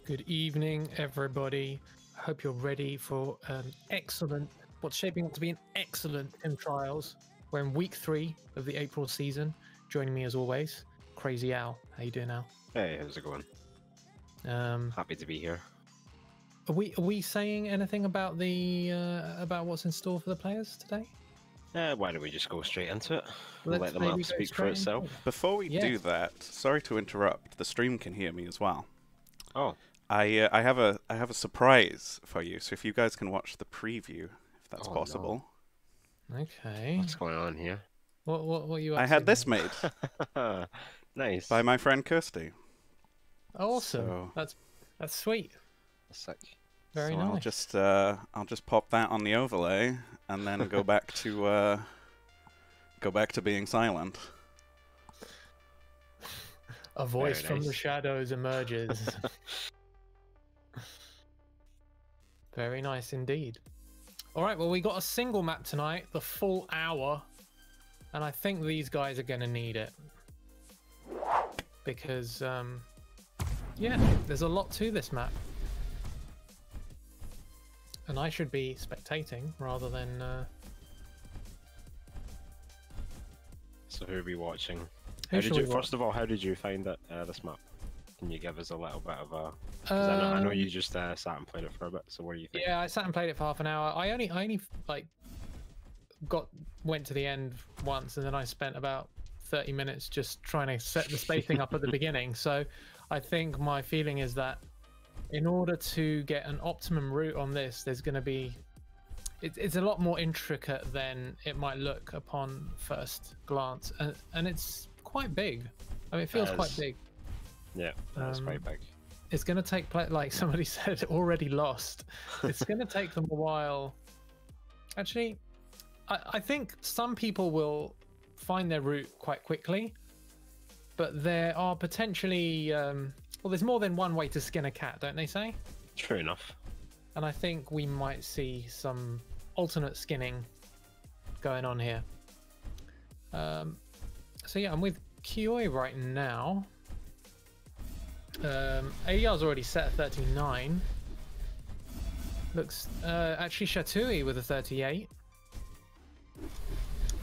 Good evening, everybody. I hope you're ready for an excellent, what's shaping up to be an excellent Tim Trials. We're in week 3 of the April season. Joining me as always, CrazyAl. How you doing, Al? Hey, how's it going? Happy to be here. Are we saying anything about the about what's in store for the players today? Why don't we just go straight into it? Let's Let the maybe map go speak for straight into itself. it. Before we Yes. do that, sorry to interrupt. The stream can hear me as well. Oh, I have a surprise for you. So if you guys can watch the preview, if that's Oh, possible. Okay. what's going on here? What are you up I had to, this mate? made Nice. by my friend Kirsty. Awesome. So- That's sweet. Sick. Very so nice. I'll just pop that on the overlay and then go back to being silent. A voice Very from the nice. shadows emerges. Very nice indeed. All right, well, we got a single map tonight, the full hour, and I think these guys are going to need it because, yeah, there's a lot to this map, and I should be spectating rather than. So who are we watching? Who shall we watch? First of all, how did you find it, this map? Can you give us a little bit of a? Because I know you just sat and played it for a bit. So what do you think? Yeah, I sat and played it for half an hour. I only like went to the end once, and then I spent about 30 minutes just trying to set the spacing up at the beginning. So I think my feeling is that in order to get an optimum route on this, there's going to be it's a lot more intricate than it might look upon first glance, and it's quite big. I mean, it feels quite big. Yeah, that's quite big. It's going to take, like somebody said, already lost. It's going to take them a while. Actually, I think some people will find their route quite quickly, but there are potentially, well, there's more than one way to skin a cat, don't they say? True enough. And I think we might see some alternate skinning going on here. So yeah, I'm with Kioi right now. ADR's already set at 39. Looks actually Shatui with a 38.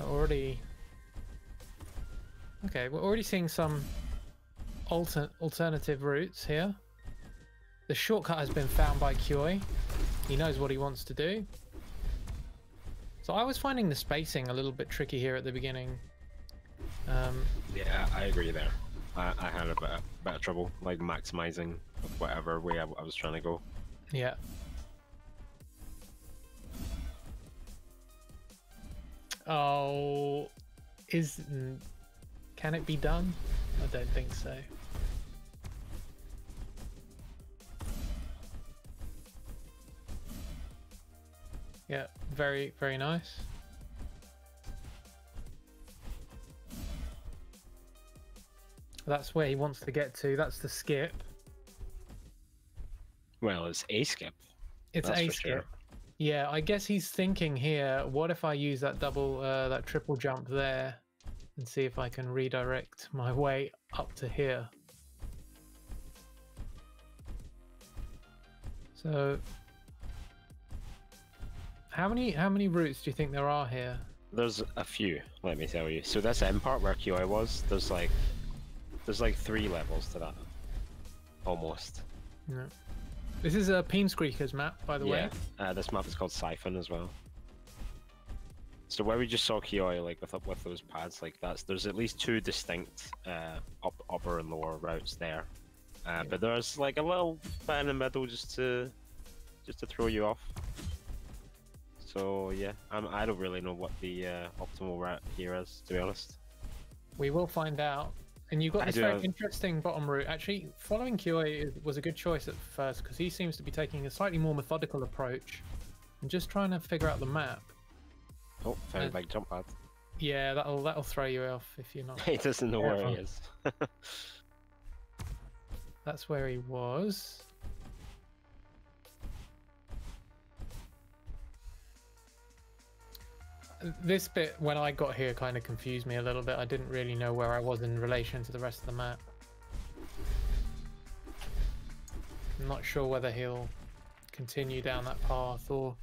Already. Okay, we're already seeing some alternative routes here. The shortcut has been found by Kioi. He knows what he wants to do. So I was finding the spacing a little bit tricky here at the beginning. Yeah, I agree there. I had a bit of trouble, like maximizing whatever way I was trying to go. Yeah. Oh, can it be done? I don't think so. Yeah, very, very nice. That's where he wants to get to. That's the skip. Well, it's a skip. It's That's a for skip. sure. Yeah, I guess he's thinking here, what if I use that that triple jump there and see if I can redirect my way up to here. So how many routes do you think there are here? There's a few, let me tell you. So this end part where QI was, there's like 3 levels to that. Almost. No. This is a Peamscreeker's map, by the way. Yeah, this map is called Siphon as well. So where we just saw Kioi, like with those pads, like there's at least 2 distinct upper and lower routes there. But there's like a little bit in the middle just to throw you off. So yeah, I don't really know what the optimal route here is, to be honest. We will find out. And you've got this very interesting bottom route. Actually, following Kioi was a good choice at first because he seems to be taking a slightly more methodical approach and just trying to figure out the map. Oh, found a big jump pad. Yeah, that'll throw you off if you're not. He doesn't know where he is. That's where he was. This bit, when I got here, kind of confused me a little bit. I didn't really know where I was in relation to the rest of the map. I'm not sure whether he'll continue down that path or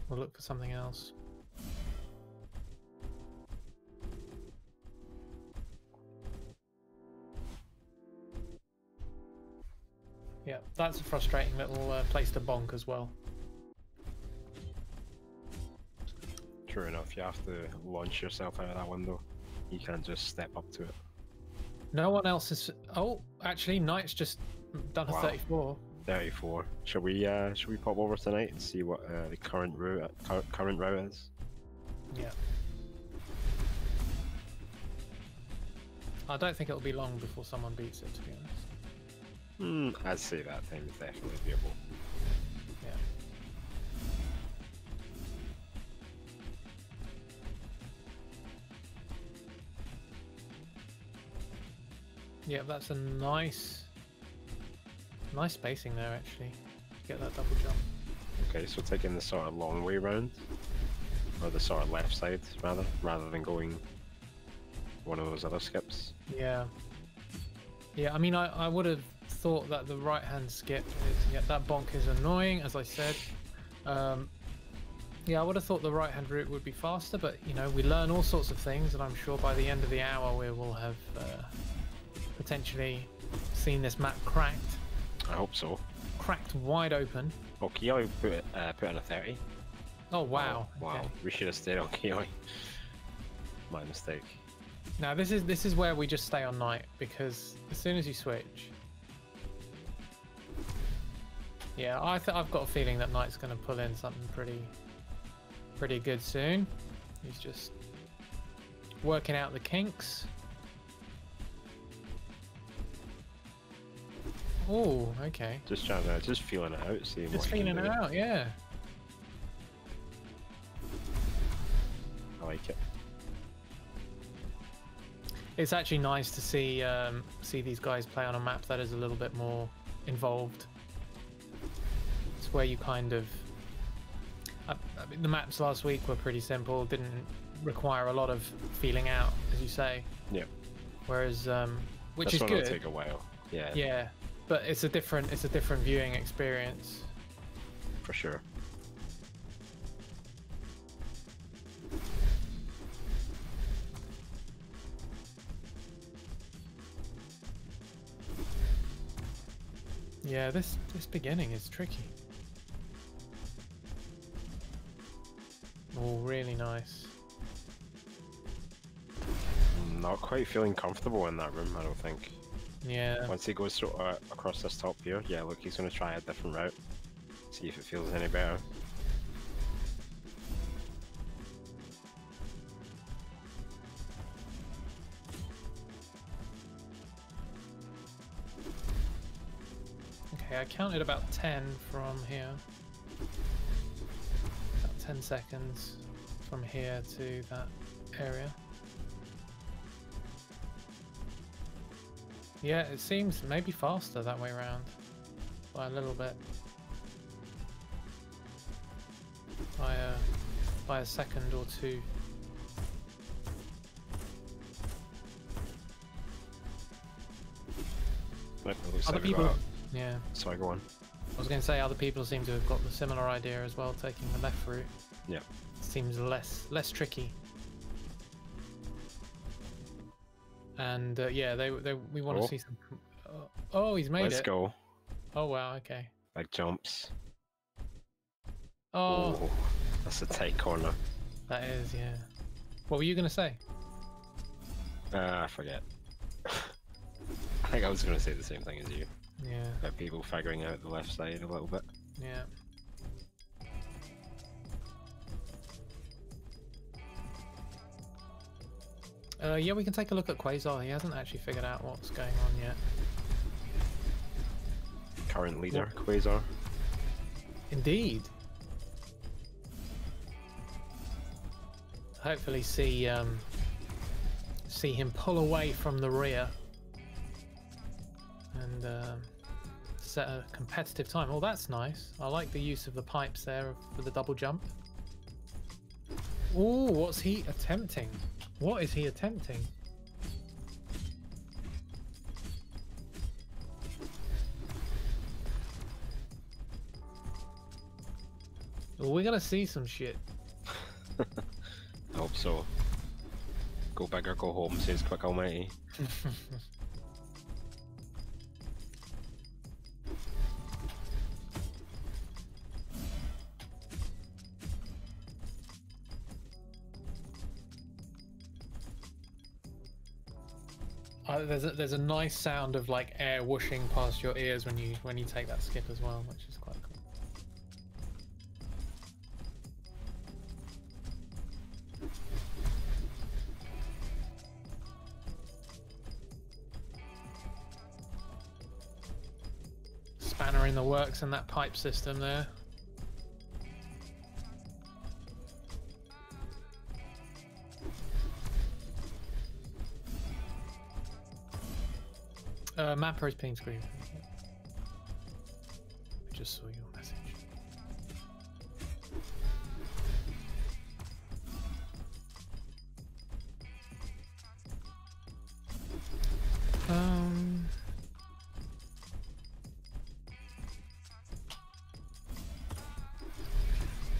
we'll look for something else. Yeah, that's a frustrating little place to bonk as well. True enough, you have to launch yourself out of that window. You can't just step up to it. No one else is. Oh, actually, Knight's just done a Wow. 34. 34. Shall we pop over tonight and see what the current route is? Yeah. I don't think it'll be long before someone beats it, to be honest. I'd say that time is definitely doable. Yeah. Yeah, that's a nice spacing there, actually. Get that double jump. Okay, so taking the sort of long way round, or the sort of left side rather than going one of those other skips. Yeah. Yeah, I mean, I would have thought that the right-hand skip is... Yeah, that bonk is annoying, as I said. Yeah, I would have thought the right-hand route would be faster, but, you know, we learn all sorts of things, and I'm sure by the end of the hour we will have potentially seen this map cracked. I hope so. Cracked wide open. Oh, Kioi put in a 30. Oh, wow. Oh, wow. Okay. We should have stayed on Kioi. My mistake. Now, this is where we just stay on Knight, because as soon as you switch... Yeah, I've got a feeling that Knight's going to pull in something pretty good soon. He's just working out the kinks. Oh, okay. Just feeling it out, seeing Just what he can feeling it do. out, yeah. I like it. It's actually nice to see these guys play on a map that is a little bit more involved. It's where you kind of... I mean, the maps last week were pretty simple, didn't require a lot of feeling out, as you say. Yeah. Whereas, which This is one good. will take a while. Yeah. Yeah, but it's a different viewing experience. For sure. Yeah, this beginning is tricky. Oh, really nice. I'm not quite feeling comfortable in that room, I don't think. Yeah. Once he goes through, across this top here, yeah, look, he's going to try a different route. See if it feels any better. Okay, I counted about 10 from here. About 10 seconds from here to that area. Yeah, it seems maybe faster that way around. By a little bit. By a second or two. Look, it looks Other like we people... got... Yeah. Sorry, go on. I was going to say other people seem to have got the similar idea as well, taking the left route. Yeah. Seems less tricky. And yeah, we want to see some. Oh, he's made it. Let's go. Oh wow, okay. Big jumps. Oh, Oh, that's a tight corner. that is, yeah. What were you going to say? I forget. I think I was going to say the same thing as you. Yeah, About people figuring out the left side a little bit. yeah. Yeah, we can take a look at Quasar. He hasn't actually figured out what's going on yet. Current leader, Quasar. Indeed. Hopefully see him pull away from the rear and set a competitive time. Oh, that's nice. I like the use of the pipes there for the double jump. Oh, what's he attempting? What is he attempting? We're gonna see some shit. I hope so. Go big or go home, says Quick Almighty. There's a nice sound of like air whooshing past your ears when you take that skip as well, which is quite cool. Spanner in the works and that pipe system there. Mapper is ping screen. I just saw your message.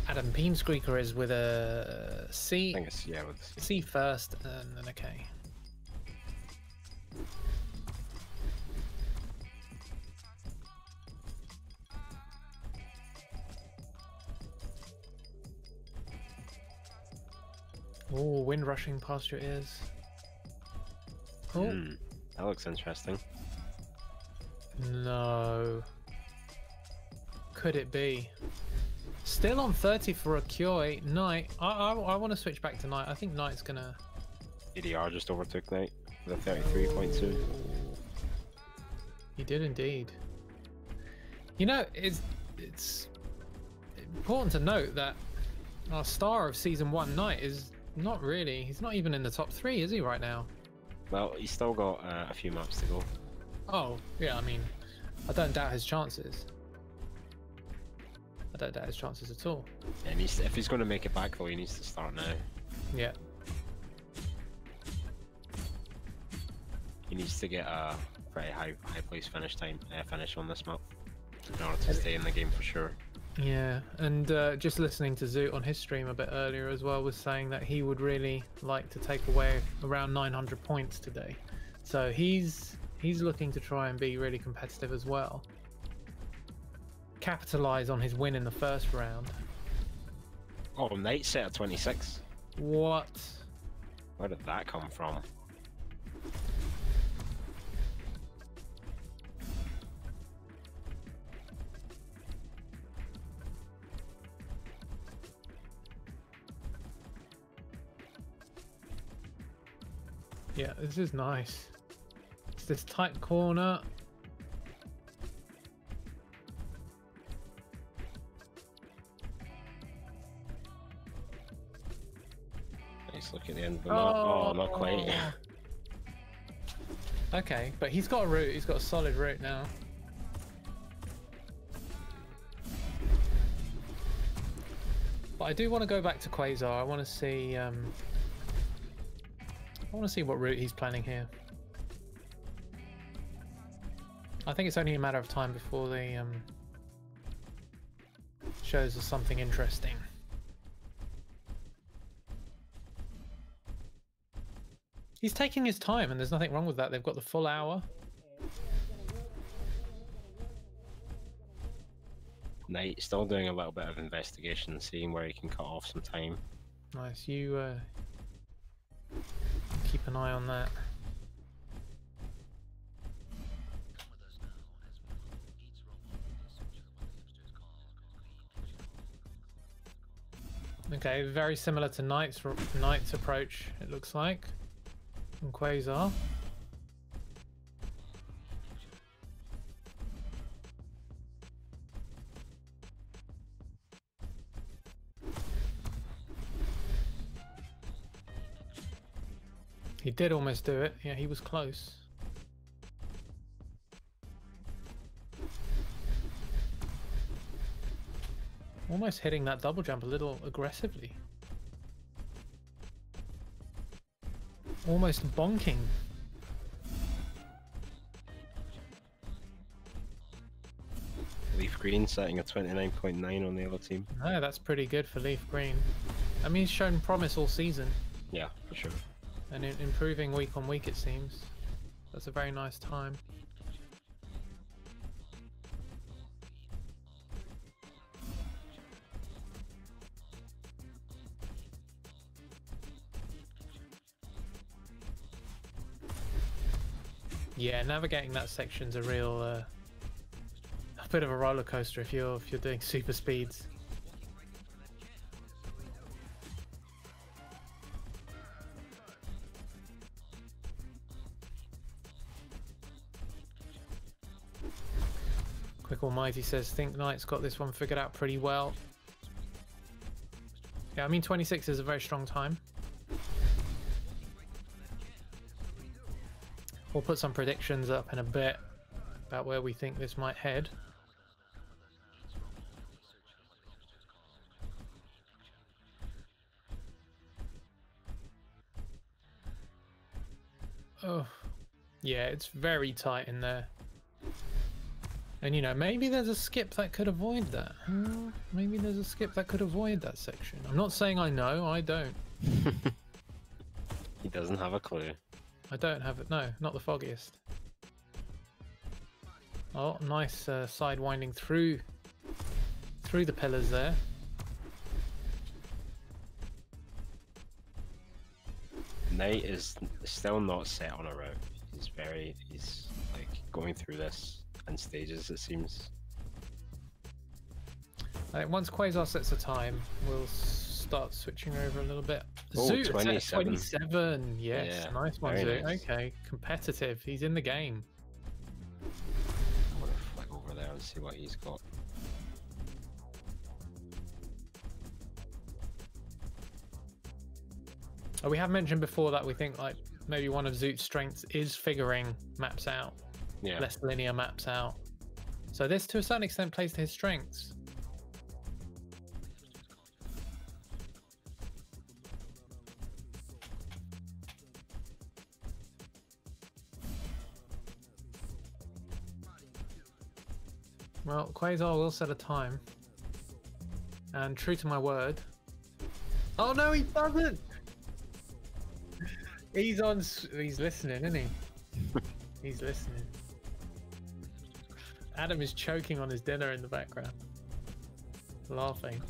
Adam Peensqueaker is with a C. I think it's, yeah, with C first and then a K. Oh, wind rushing past your ears. Oh. That looks interesting. No. Could it be? Still on 30 for a Koi. Knight. I want to switch back to Knight. I think Knight's gonna... ADR just overtook Knight with a 33.2. He did indeed. You know, it's important to note that our star of Season 1 Knight is not really... He's not even in the top 3, is he, right now? Well, he's still got a few maps to go. Oh, yeah, I mean, I don't doubt his chances. I don't doubt his chances at all. Yeah, if he's going to make it back, though, he needs to start now. Yeah. He needs to get a pretty high place finish on this map in order to stay in the game for sure. Yeah, and just listening to Zoot on his stream a bit earlier as well was saying that he would really like to take away around 900 points today. So he's looking to try and be really competitive as well. Capitalize on his win in the first round. Oh, Knight set at 26. What? Where did that come from? Yeah, this is nice. It's this tight corner. Nice look at the end of the map. Oh, not quite. Okay, but he's got a route. He's got a solid route now. But I do want to go back to Quasar. I want to see. I want to see what route he's planning here. I think it's only a matter of time before they shows us something interesting. He's taking his time, and there's nothing wrong with that. They've got the full hour. Knight still doing a little bit of investigation, seeing where he can cut off some time. Nice. You keep an eye on that. Okay, very similar to Knight's approach, it looks like, from Quasar. He did almost do it. Yeah, he was close. Almost hitting that double jump a little aggressively. Almost bonking. Leaf Leaf Green setting a 29.9 on the other team. No, that's pretty good for Leaf Green. I mean, he's shown promise all season. Yeah, for sure. And improving week on week, it seems. That's a very nice time. Yeah, navigating that section's a real, a bit of a roller coaster if you're doing super speeds. Quick Almighty says, think Knight's got this one figured out pretty well. Yeah, I mean 26 is a very strong time. We'll put some predictions up in a bit about where we think this might head. Oh, yeah, it's very tight in there. And you know, maybe there's a skip that could avoid that. Maybe there's a skip that could avoid that section. I'm not saying I know, I don't. He doesn't have a clue. I don't have it, no, not the foggiest. Oh, nice side winding through the pillars there. Knight is still not set on a route. He's like going through this in stages, it seems. I think once Quasar sets a time, we'll start switching over a little bit. Oh, Zoot, 27. 27, yes, Yeah, nice one, very Zoot. nice. Okay, competitive, he's in the game. I'm gonna flick over there and see what he's got. Oh, we have mentioned before that we think like maybe one of Zoot's strengths is figuring maps out, Yeah. less linear maps out. So this, to a certain extent, plays to his strengths. Well, Quasar will set a time. And true to my word... Oh no, he doesn't! He's on... He's listening, isn't he? He's listening. Adam is choking on his dinner in the background. Laughing.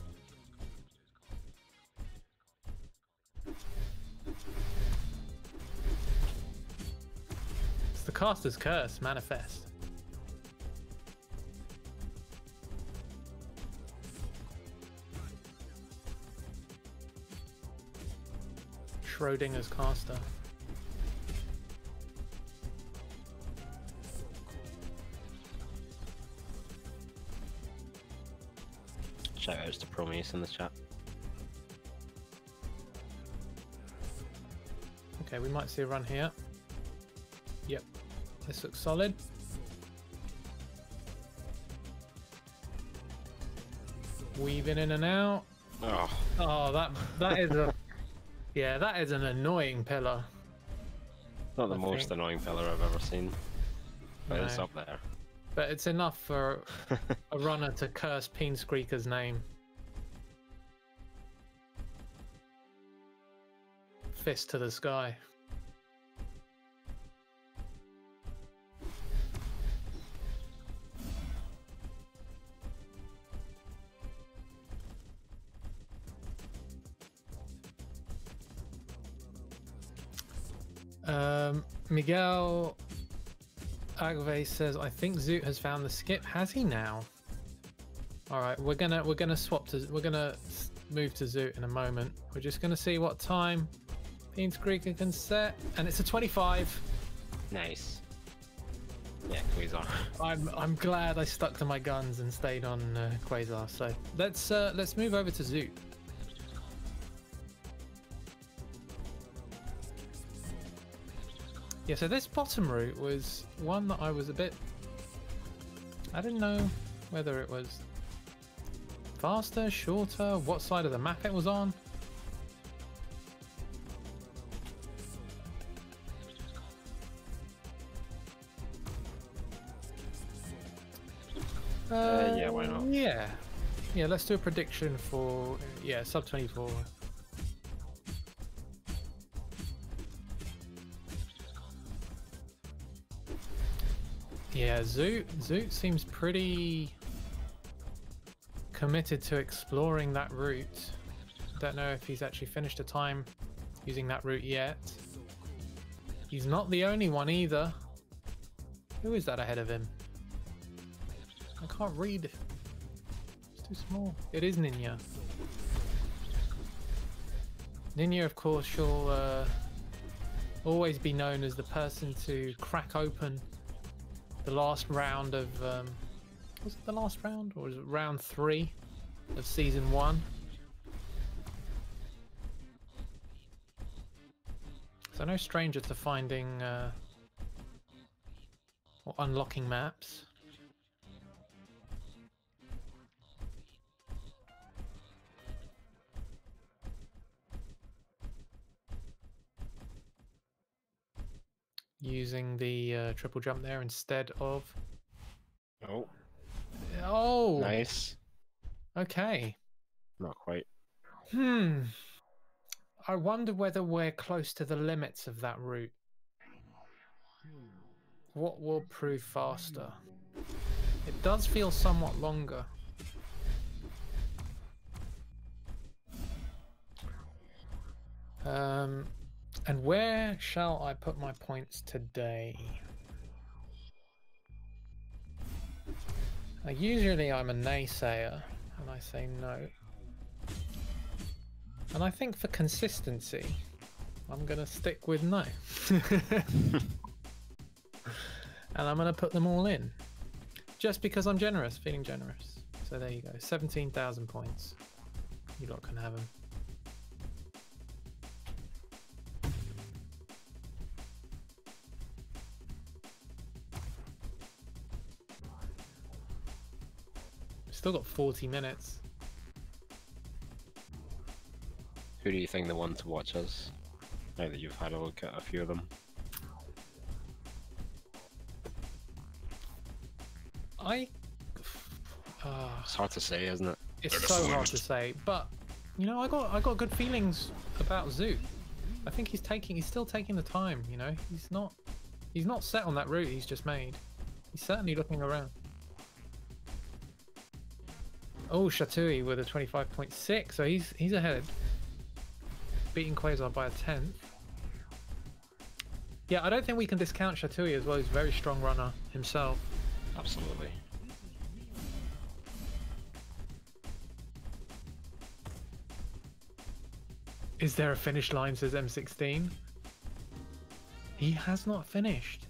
It's the caster's curse, manifest. Schrodinger's caster. Shout outs to Prometheus in the chat. Okay, we might see a run here. Yep, this looks solid. Weaving in and out. Oh, Oh, that is a... Yeah, that is an annoying pillar. not the I most think. annoying pillar I've ever seen. But it's No. up there. But it's enough for a runner to curse Peenscreeker's name. Fist to the sky. Miguel Agve says, I think Zoot has found the skip. Has he now? All right, we're gonna move to Zoot in a moment. We're just gonna see what time Peenscreeker can set, and it's a 25. Nice. Yeah, Quasar. I'm glad I stuck to my guns and stayed on Quasar. So let's move over to Zoot. Yeah, so this bottom route was one that I was a bit... I didn't know whether it was faster, shorter, what side of the map it was on. Yeah, why not? Yeah. Yeah, let's do a prediction for, yeah, sub 24. Yeah, Zoot seems pretty committed to exploring that route. Don't know if he's actually finished a time using that route yet. He's not the only one either. Who is that ahead of him? I can't read. It's too small. It is Ninja. Ninja, of course, she'll always be known as the person to crack open the last round of was it the last round, or was it round 3 of season 1? So no stranger to finding or unlocking maps. Using the triple jump there instead of... Oh. Oh! Nice. Okay. Not quite. I wonder whether we're close to the limits of that route. What will prove faster? It does feel somewhat longer. And where shall I put my points today? Usually I'm a naysayer and I say no. And I think for consistency, I'm going to stick with no. And I'm going to put them all in. Just because I'm generous, feeling generous. So there you go, 17,000 points. You lot can have them. Still got 40 minutes. Who do you think the one to watch is? Now that you've had a look at a few of them. It's hard to say, isn't it? It's so hard to say, but you know, I got good feelings about Zoot. I think he's still taking the time. You know, he's not set on that route he's just made. He's certainly looking around. Oh, Shatui with a 25.6, so he's ahead, beating Quasar by a 10th. Yeah, I don't think we can discount Shatui as well. He's a very strong runner himself. Absolutely. Is there a finish line, says M16? He has not finished.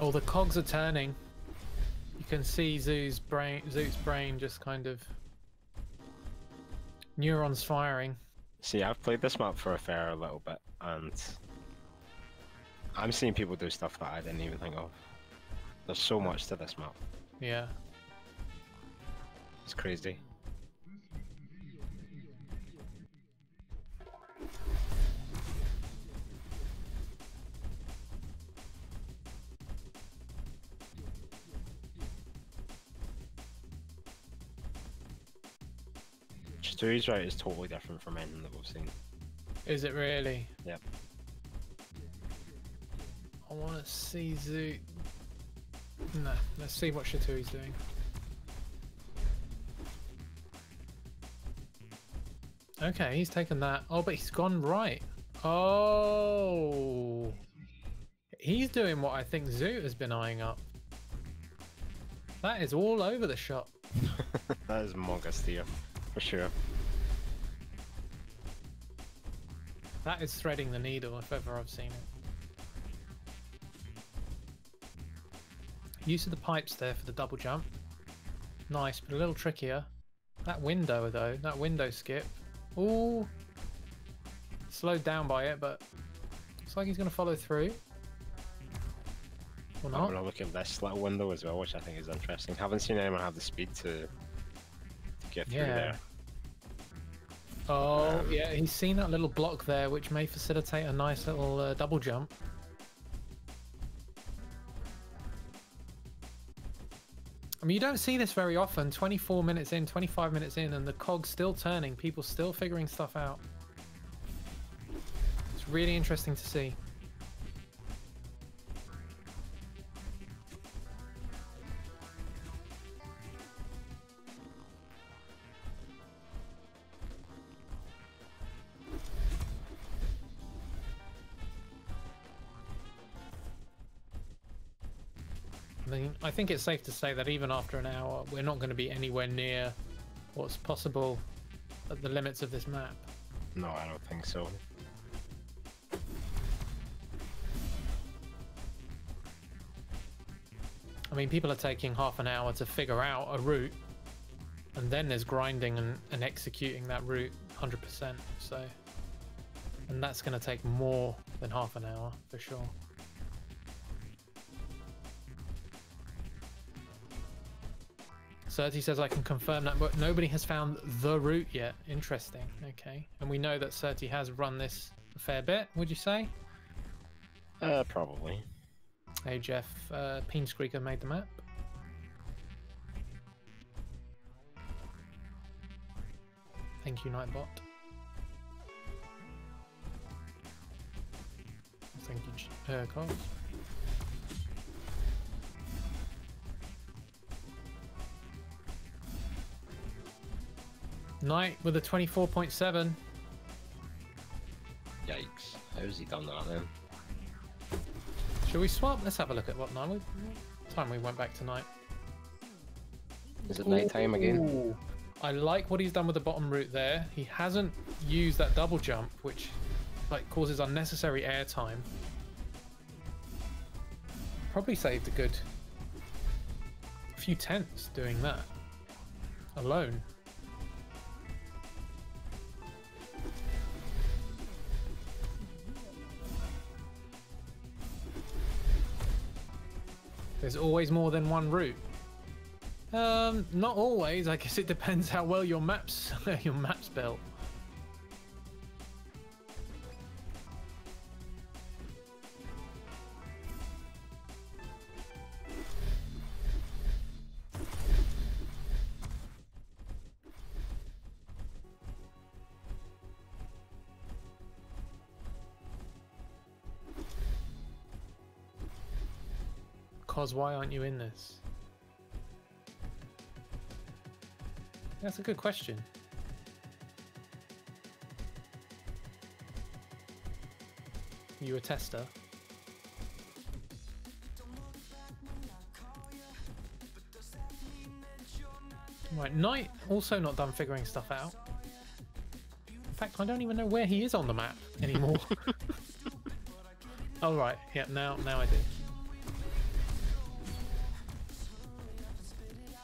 Oh, the cogs are turning. You can see Zoot's brain just kind of neurons firing. See, I've played this map for a fair little bit, and I'm seeing people do stuff that I didn't even think of. There's so much to this map. Yeah. It's crazy. Chatui's route is totally different from anything that we've seen. Is it really? Yep. I want to see Zoot. No, let's see what Shatui's doing. Okay, he's taken that. Oh, but he's gone right. Oh, he's doing what I think Zoot has been eyeing up. That is all over the shop. That is Mongus Theo, for sure. That is threading the needle if ever I've seen it. Use of the pipes there for the double jump. Nice, but a little trickier. That window though, that window skip. Ooh. Slowed down by it, but looks like he's going to follow through. Or I'm not. gonna look at this little window as well, which I think is interesting. Haven't seen anyone have the speed to get through there. Oh, yeah, he's seen that little block there, which may facilitate a nice little double jump. I mean, you don't see this very often. 24 minutes in, 25 minutes in, and the cog's still turning. People still figuring stuff out. It's really interesting to see. I mean, I think it's safe to say that even after an hour, we're not going to be anywhere near what's possible at the limits of this map. No, I don't think so. I mean, people are taking half an hour to figure out a route, and then there's grinding and executing that route 100%. So, and that's going to take more than half an hour for sure. Certi says I can confirm that, but nobody has found the route yet. Interesting. Okay, and we know that Certi has run this a fair bit. Would you say? Probably. Hey Jeff, Peenscreaker made the map. Thank you, Nightbot. Thank you, Coles. Knight with a 24.7. Yikes. How's he done that then? Should we swap? Let's have a look at what time we went back tonight. Is it night time again? Ooh. I like what he's done with the bottom route there. He hasn't used that double jump, which like causes unnecessary air time. Probably saved a good few tenths doing that alone. There's always more than one route. Not always. I guess it depends how well your map's built. Cos, why aren't you in this? That's a good question. You a tester? Right, Knight also not done figuring stuff out. In fact, I don't even know where he is on the map anymore. Oh right, yeah, now I do.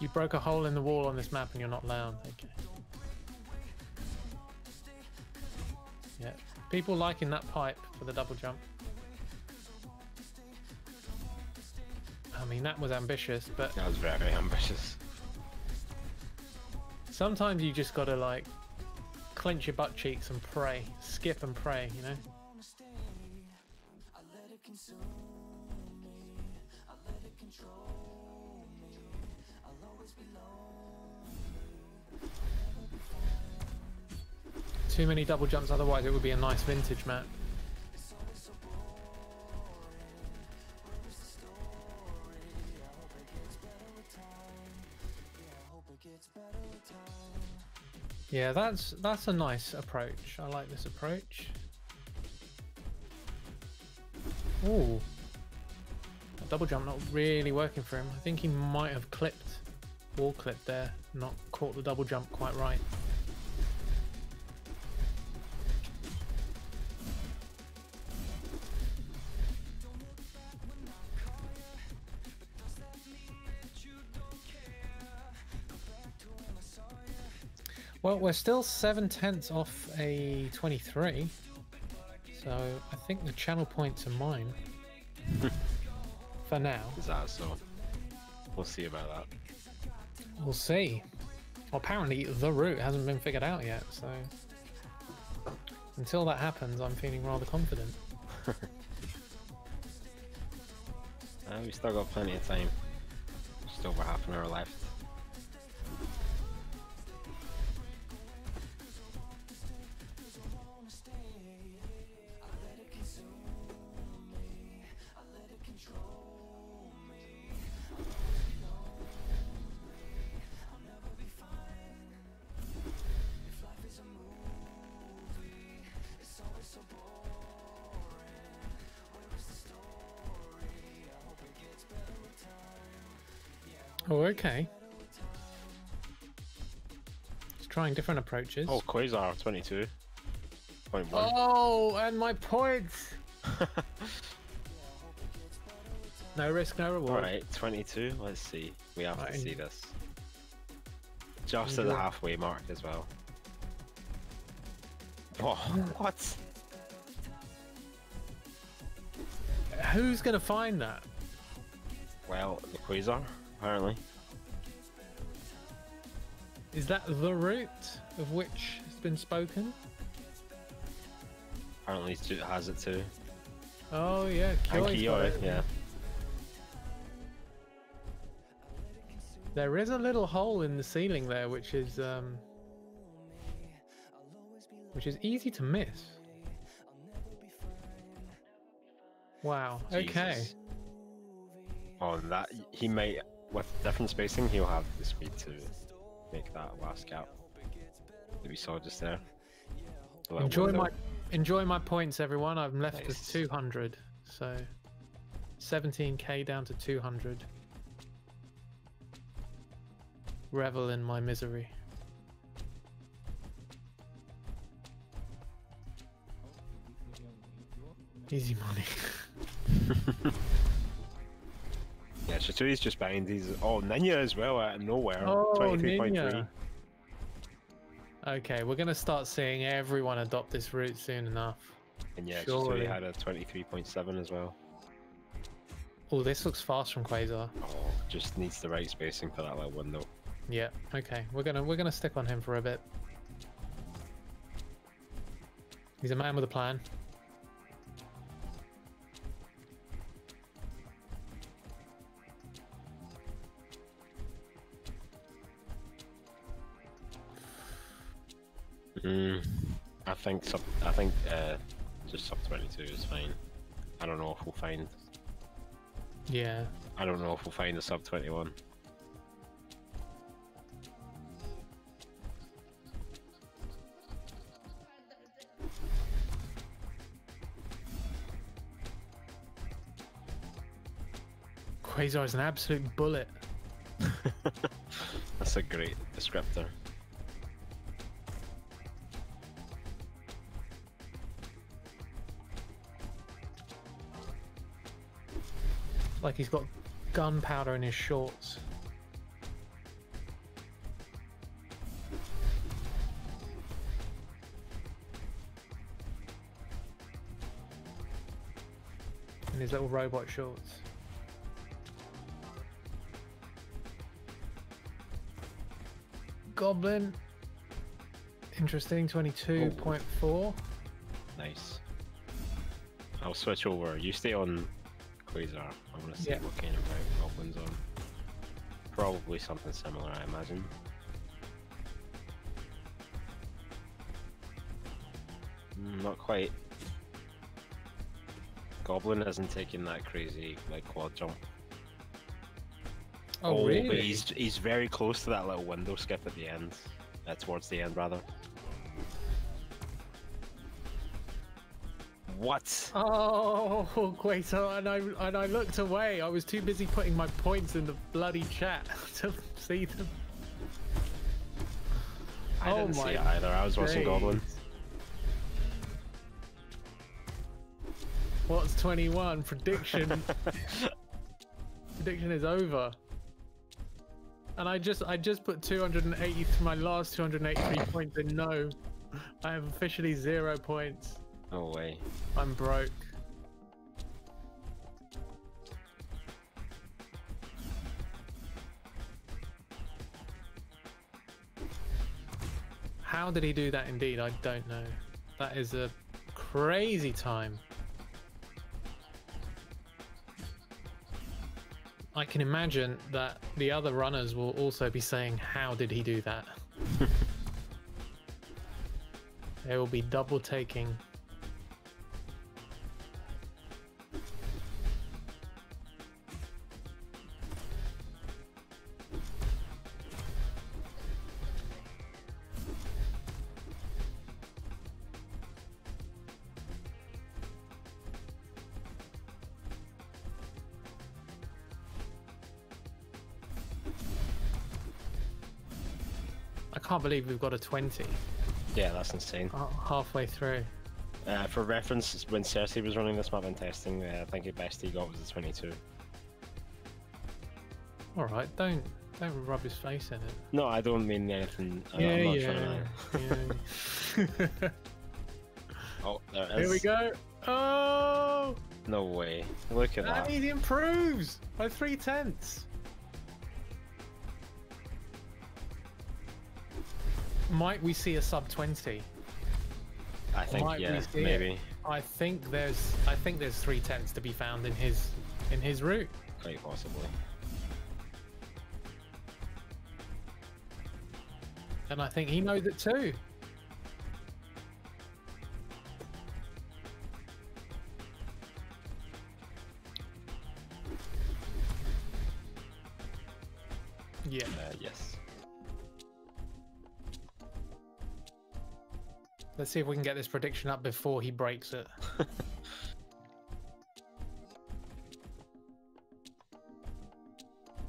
You broke a hole in the wall on this map and you're not loud. Okay. Yeah. People liking that pipe for the double jump. I mean, that was ambitious, but... That was very ambitious. Sometimes you just gotta, like, clench your butt cheeks and pray. Skip and pray, you know? Too many double jumps, otherwise it would be a nice vintage map. Yeah, that's a nice approach. I like this approach. Ooh. A double jump not really working for him. I think he might have wall clipped there, not caught the double jump quite right. Well, we're still 7/10 off a 23, so I think the channel points are mine for now. Is that so? We'll see about that. We'll see. Well, apparently the route hasn't been figured out yet, so Until that happens, I'm feeling rather confident. We still got plenty of time. Just over half an hour left. Oh, okay. It's trying different approaches. Oh, Quasar 22.1. Oh, and my points! No risk, no reward. Alright, 22. Let's see. We have Right, to see this. Just at the halfway mark as well. Whoa, what? Who's gonna find that? Well, the Quasar, apparently. Is that the route of which has been spoken? Apparently it has it too. Oh yeah, And Kyoi's got Kioi, it. yeah. There is a little hole in the ceiling there, which is easy to miss. Wow. Okay. Jesus. Oh, and that he may, with different spacing, he'll have the speed to make that last gap that we saw just there. A little window. Enjoy my points, everyone. I'm left with Nice. 200, so 17k down to 200. Revel in my misery. Easy money. Yeah, Shatui's just behind. He's Ninja as well out of nowhere. Oh, 23.3. Ninja. Okay, we're gonna start seeing everyone adopt this route soon enough. And yeah, Surely. Shatui had a 23.7 as well. Oh, this looks fast from Quasar. Oh, just needs the right spacing for that little window. Yeah. Okay, we're gonna stick on him for a bit. He's a man with a plan. I think just sub 22 is fine. I don't know if we'll find. Yeah. I don't know if we'll find a sub 21. Quasar is an absolute bullet. That's a great descriptor. Like he's got gunpowder in his shorts. In his little robot shorts. Goblin. Interesting, 22.4. Nice. I'll switch over. You stay on Quasar. I want to see Yeah. what kind of route Goblin's on. Probably something similar, I imagine. Not quite. Goblin isn't taking that crazy like quad jump. Oh, really? But he's very close to that little window skip at the end. Towards the end, rather. What? Oh, Quasar, and I looked away. I was too busy putting my points in the bloody chat to see them. I didn't see my it either. I was watching days. Goblin. What's 21? Prediction. Prediction is over. And I just put 280 to my last 283 points in no. I have officially 0 points. No way. I'm broke. How did he do that indeed? I don't know. That is a crazy time. I can imagine that the other runners will also be saying, how did he do that? They will be double taking. I can't believe we've got a 20 Yeah, that's insane. halfway through. For reference, when Cersei was running this map in testing, I think the best he got was a 22. All right, don't rub his face in it. No, I don't mean anything. I'm not trying to... Oh, there it is. Here we go. Oh! No way. Look at that. And he improves by 3/10. Might we see a sub 20? I think, Might yeah, we see maybe. it? I think there's 3/10 to be found in his route. Quite possibly. And I think he knows it too. Yeah. Yes. Let's see if we can get this prediction up before he breaks it.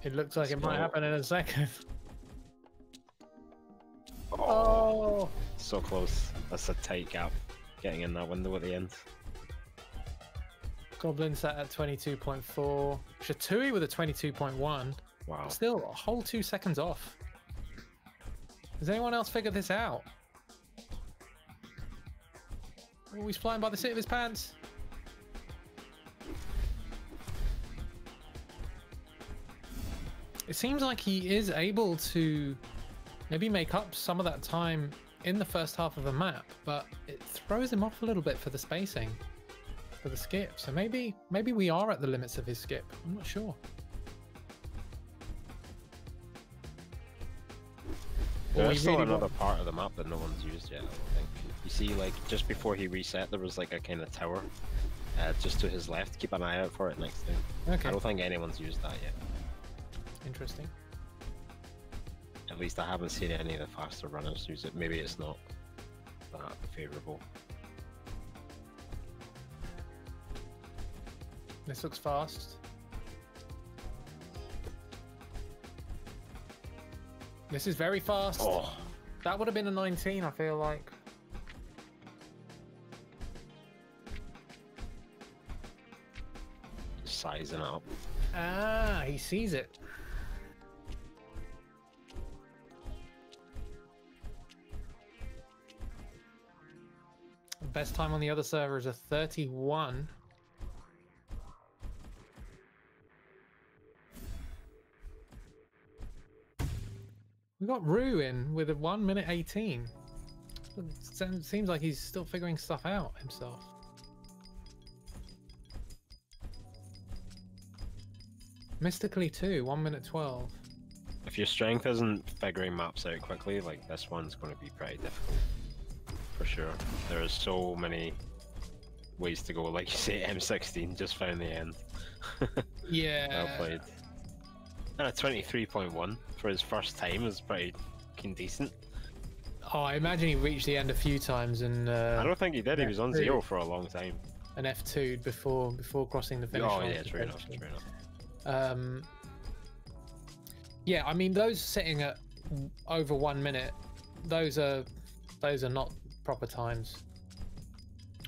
It looks like it might happen in a second. Oh! So close. That's a tight gap. Getting in that window at the end. Goblin sat at 22.4. Shatui with a 22.1. Wow. Still a whole 2 seconds off. Has anyone else figured this out? Oh, he's flying by the seat of his pants. It seems like he is able to maybe make up some of that time in the first half of the map, but it throws him off a little bit for the spacing, for the skip. So maybe we are at the limits of his skip. I'm not sure. There's still another part of the map that no one's used yet, I don't think. You see, like, just before he reset, there was like a kind of tower just to his left. Keep an eye out for it next time. Okay. I don't think anyone's used that yet. Interesting. At least I haven't seen any of the faster runners use it. Maybe it's not that favourable. This looks fast. This is very fast. Oh, That would have been a 19, I feel like. sizing up. Ah, he sees it. Best time on the other server is a 31. We got Rue in with a 1:18. It seems like he's still figuring stuff out himself. Mystically too, 1:12. If your strength isn't figuring maps out quickly, like this one's going to be pretty difficult. For sure. There are so many ways to go. Like you say, M16 just found the end. Yeah. Well played. And a 23.1 for his first time is pretty decent. Oh, I imagine he reached the end a few times and I don't think he did. He was on 0 for a long time. An F2'd before crossing the finish line. Oh yeah, true enough. True enough. Yeah, I mean those sitting at over 1 minute, those are not proper times.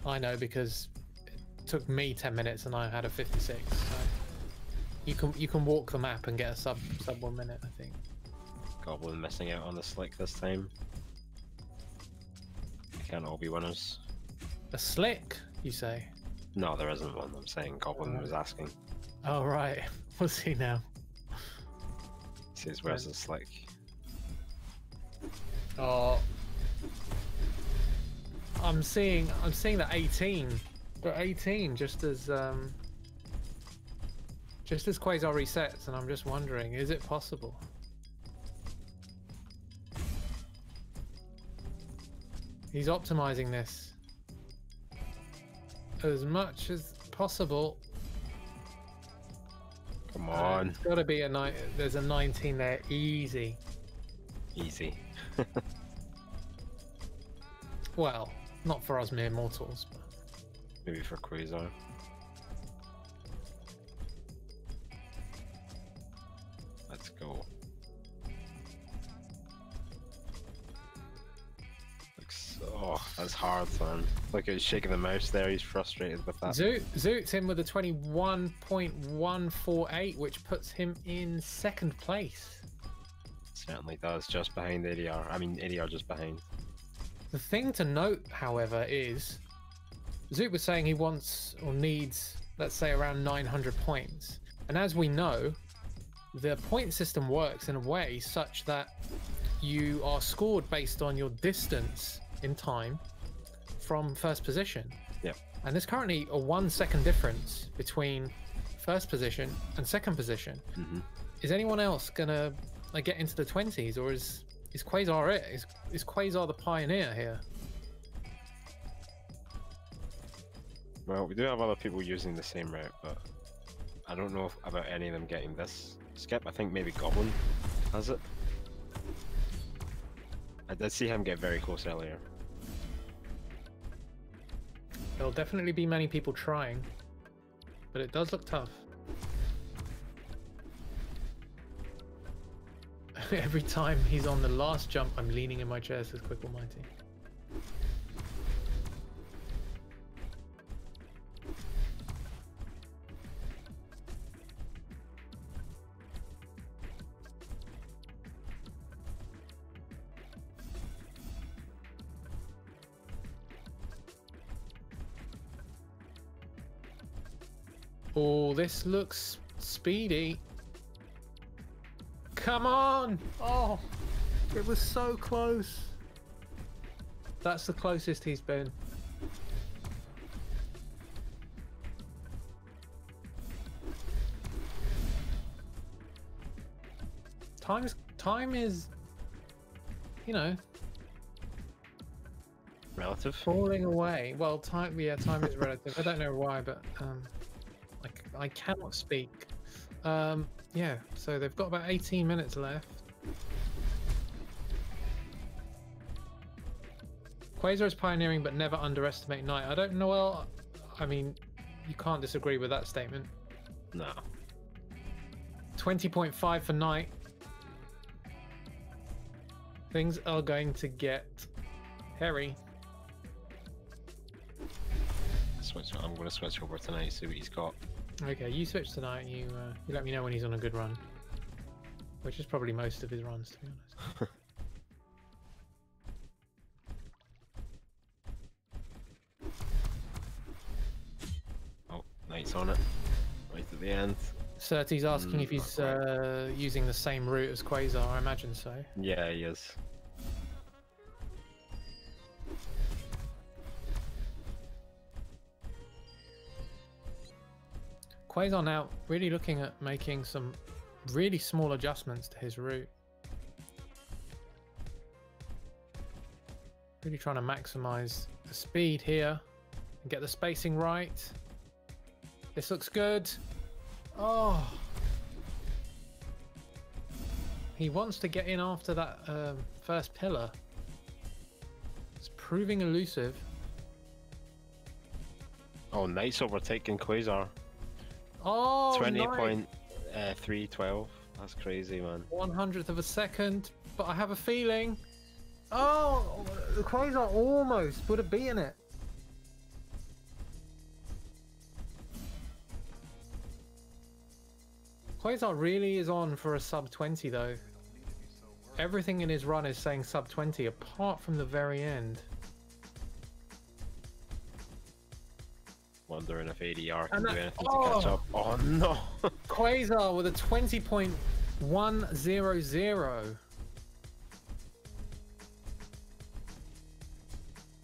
I know because it took me 10 minutes and I had a 56. So you can walk the map and get a sub 1 minute, I think. Goblin missing out on the slick this time. They can't all be winners. A slick, you say? No, there isn't one. I'm saying Goblin was asking. Oh right, we'll see now. He says, "Where's the slick?" Oh. I'm seeing that 18. But 18 just as Quasar resets, and I'm just wondering, is it possible? He's optimizing this as much as possible. Come on. It's got to be a there's a 19 there, easy. Easy. Well, not for us mere mortals, but Maybe for Quasar. Let's go. Oh, that's hard, man. Look at he's shaking the mouse there. He's frustrated with that. Zoot's in with a 21.148, which puts him in second place. Certainly does, just behind ADR. I mean, ADR just behind. The thing to note, however, is Zoot was saying he wants or needs, let's say, around 900 points. And as we know, the point system works in a way such that you are scored based on your distance in time from first position. Yeah. And there's currently a 1 second difference between first position and second position. Mm-hmm. Is anyone else gonna get into the 20s, or is Quasar it? Is Quasar the pioneer here? Well, we do have other people using the same route, but I don't know about any of them getting this skip. I think maybe Goblin has it. I did see him get very close earlier. There'll definitely be many people trying, but it does look tough. Every time he's on the last jump, I'm leaning in my chair, says Quick Almighty. Oh, this looks speedy. Come on! Oh, it was so close. That's the closest he's been. Time is, you know, Relative? falling away. Well, time is relative. I don't know why, but I cannot speak. Yeah, so they've got about 18 minutes left. Quasar is pioneering, but never underestimate Knight. I don't know. Well, I mean, you can't disagree with that statement. No. 20.5 for Knight. Things are going to get hairy. I'm going to switch over tonight, see what he's got. Okay, you switch tonight. You let me know when he's on a good run, which is probably most of his runs, to be honest. Oh, Knight's on it, right at the end. Certe's asking if he's using the same route as Quasar. I imagine so. Yeah, he is. Quasar now really looking at making some really small adjustments to his route. Really trying to maximize the speed here and get the spacing right. This looks good. Oh, he wants to get in after that first pillar. It's proving elusive. Oh, Knight's overtaking Quasar. Oh, 20.312. That's crazy, man. 1/100th of a second, but I have a feeling. Oh, the Quasar almost would have beaten it. Quasar really is on for a sub 20 though. Everything in his run is saying sub 20 apart from the very end. Wondering if ADR can And do anything to catch up. Oh no! Quasar with a 20.100.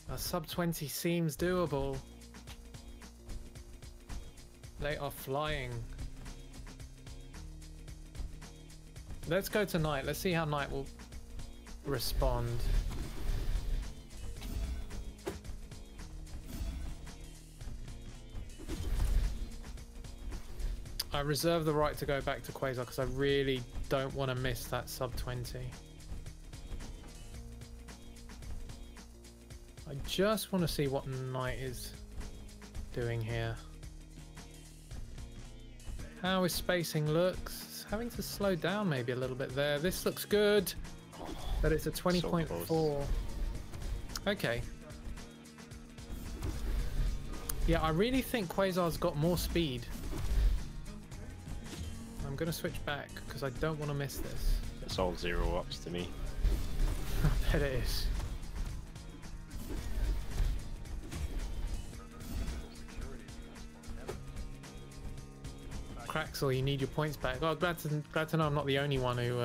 A sub 20 seems doable. They are flying. Let's go to Knight. Let's see how Knight will respond. I reserve the right to go back to Quasar because I really don't want to miss that sub 20. I just want to see what Knight is doing here. How his spacing looks. It's having to slow down maybe a little bit there. This looks good, but it's a 20.4. So okay. Yeah, I really think Quasar's got more speed. I'm going to switch back because I don't want to miss this. It's all 0-ups to me. I bet it is. CrazyAl, you need your points back. Oh, glad to know I'm not the only one who's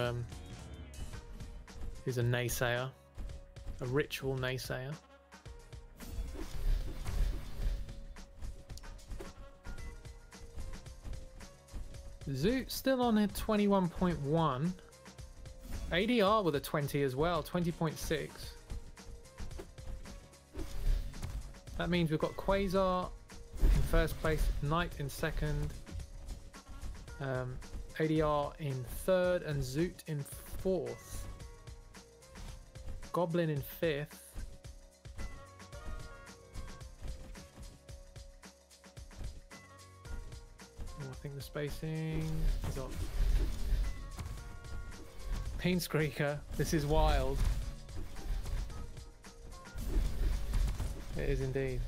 a naysayer, a ritual naysayer. Zoot still on at 21.1. ADR with a 20 as well, 20.6. That means we've got Quasar in first place, Knight in second, ADR in third, and Zoot in fourth. Goblin in fifth. I think the spacing is off. Pain Screaker, this is wild. It is indeed.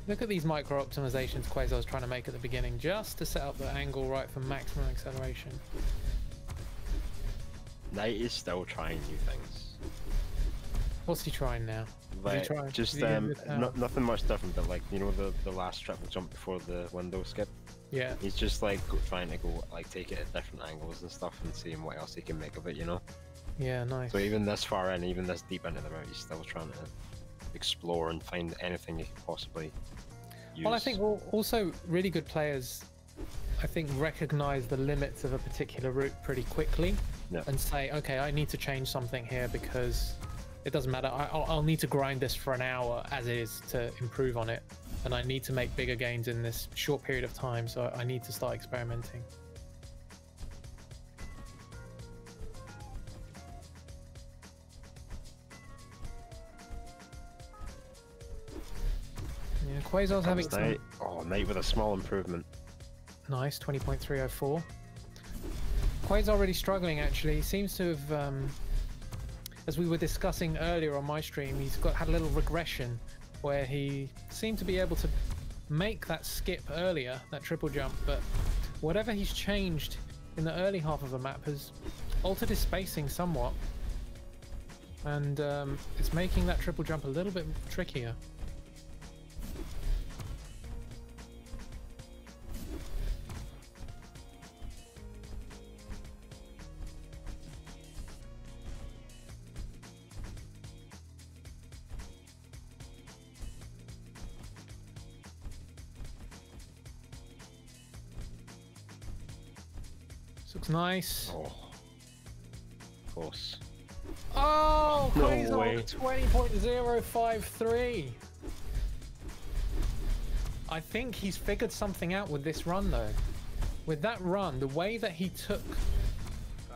Look at these micro optimizations Quasar was trying to make at the beginning just to set up the angle right for maximum acceleration. Knight is still trying new things. What's he trying now? Like, just nothing much different, but like, you know, the last triple jump before the window skip. Yeah. He's just like trying to go like take it at different angles and stuff and seeing what else he can make of it, you know. Yeah, nice. So even this far in, even this deep into the route, he's still trying to explore and find anything he can possibly use. Well, I think also really good players, I think, recognize the limits of a particular route pretty quickly, yeah, and say, okay, I need to change something here because it doesn't matter. I'll need to grind this for an hour as is to improve on it, and I need to make bigger gains in this short period of time, so I need to start experimenting. Yeah, Quasar's having some... Oh, Knight with a small improvement. Nice, 20.304. Quasar really struggling, actually. He seems to have, as we were discussing earlier on my stream, he's had a little regression where he seemed to be able to make that skip earlier, that triple jump, but whatever he's changed in the early half of the map has altered his spacing somewhat, and it's making that triple jump a little bit trickier. This looks nice. Oh, close. Oh, No Quasar way. 20.053. I think he's figured something out with this run, though. With that run, the way that he took,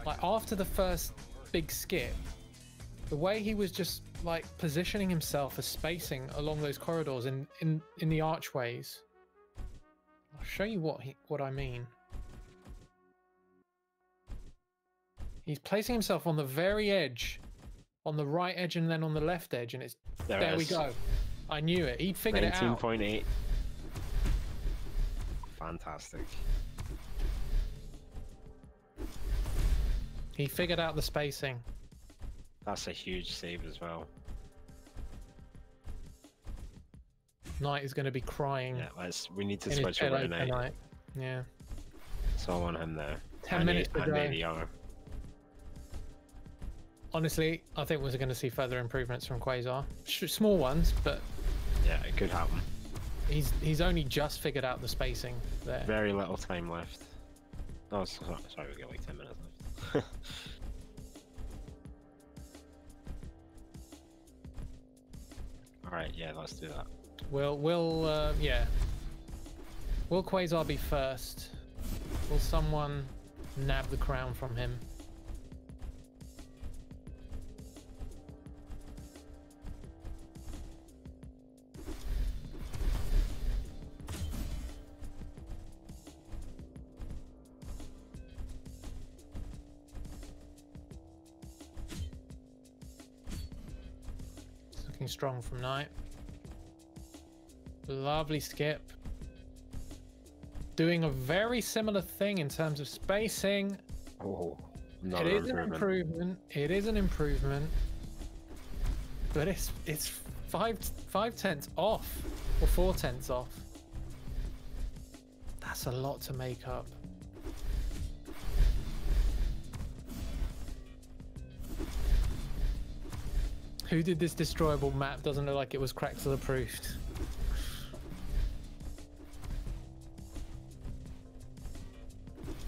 like after the first big skip, the way he was just like positioning himself as spacing along those corridors in the archways. I'll show you what I mean. He's placing himself on the very edge, on the right edge and then on the left edge, and it's there we go. I knew it. He'd figured it out. 19.8. Fantastic. He figured out the spacing. That's a huge save as well. Knight is going to be crying. Yeah, we need to in his switch over pillow tonight. tonight. Yeah. It's all on him there. 10 minutes to and go. maybe armor. Honestly, I think we're going to see further improvements from Quasar. Small ones, but Yeah, it could happen. he's only just figured out the spacing there. Very little time left. Oh, sorry, we got like 10 minutes left. Alright, yeah, let's do that. Yeah. Will Quasar be first? Will someone nab the crown from him? It's looking strong from Knight. Lovely skip. Doing a very similar thing in terms of spacing. Oh, It is an improvement. It is an improvement. But it's five tenths off, or 4 tenths off. That's a lot to make up. Who did this destroyable map? Doesn't look like it was Craxel approved.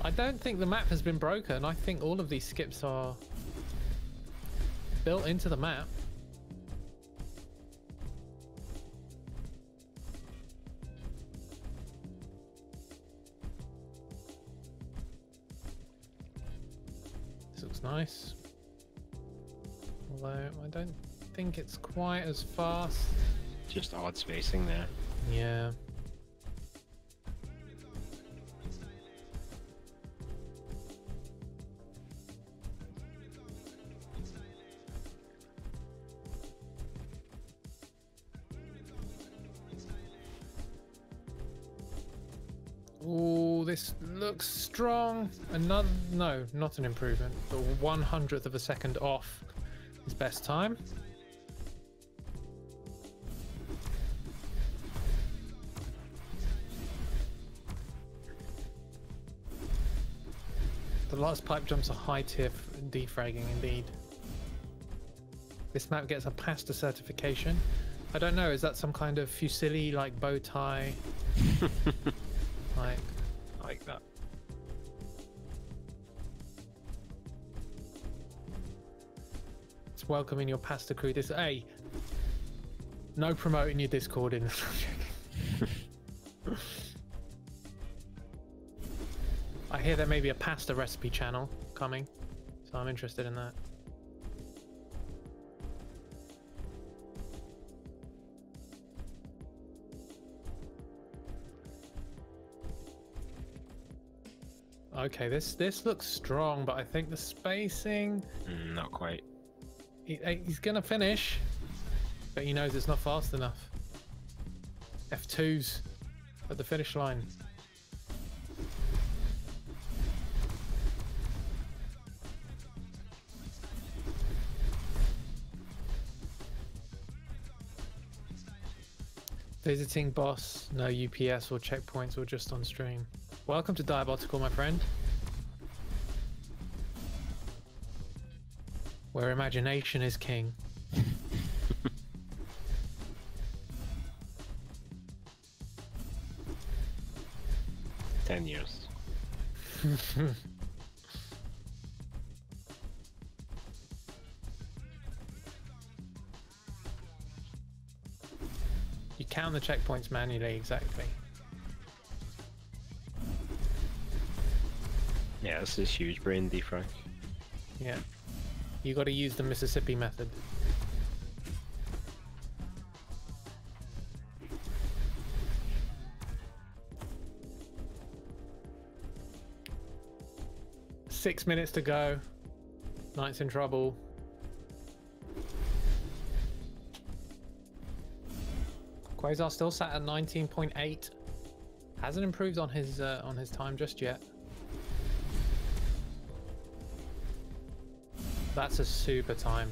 I don't think the map has been broken. I think all of these skips are built into the map. This looks nice. Although I don't think it's quite as fast. Just odd spacing there. Yeah. Ooh, this looks strong. Another, no, not an improvement, but 1/100th of a second off his best time. The last pipe jumps are high tier defragging indeed. This map gets a pasta certification. I don't know, is that some kind of fusilli like bow tie? Like that. It's welcoming your pasta crew. This, hey, no promoting your Discord in the subject. I hear there may be a pasta recipe channel coming, so I'm interested in that. Okay, this looks strong, but I think the spacing... Not quite. He's gonna finish, but he knows it's not fast enough. F2s at the finish line. Visiting boss, no UPS or checkpoints or just on stream. Welcome to Diabotical, my friend. Where imagination is king. 10 years. You count the checkpoints manually, exactly. Yeah, this is huge brain defrag. Yeah. You got to use the Mississippi method. Six minutes to go. Knight's in trouble. Quasar still sat at 19.8. Hasn't improved on his time just yet. That's a super time.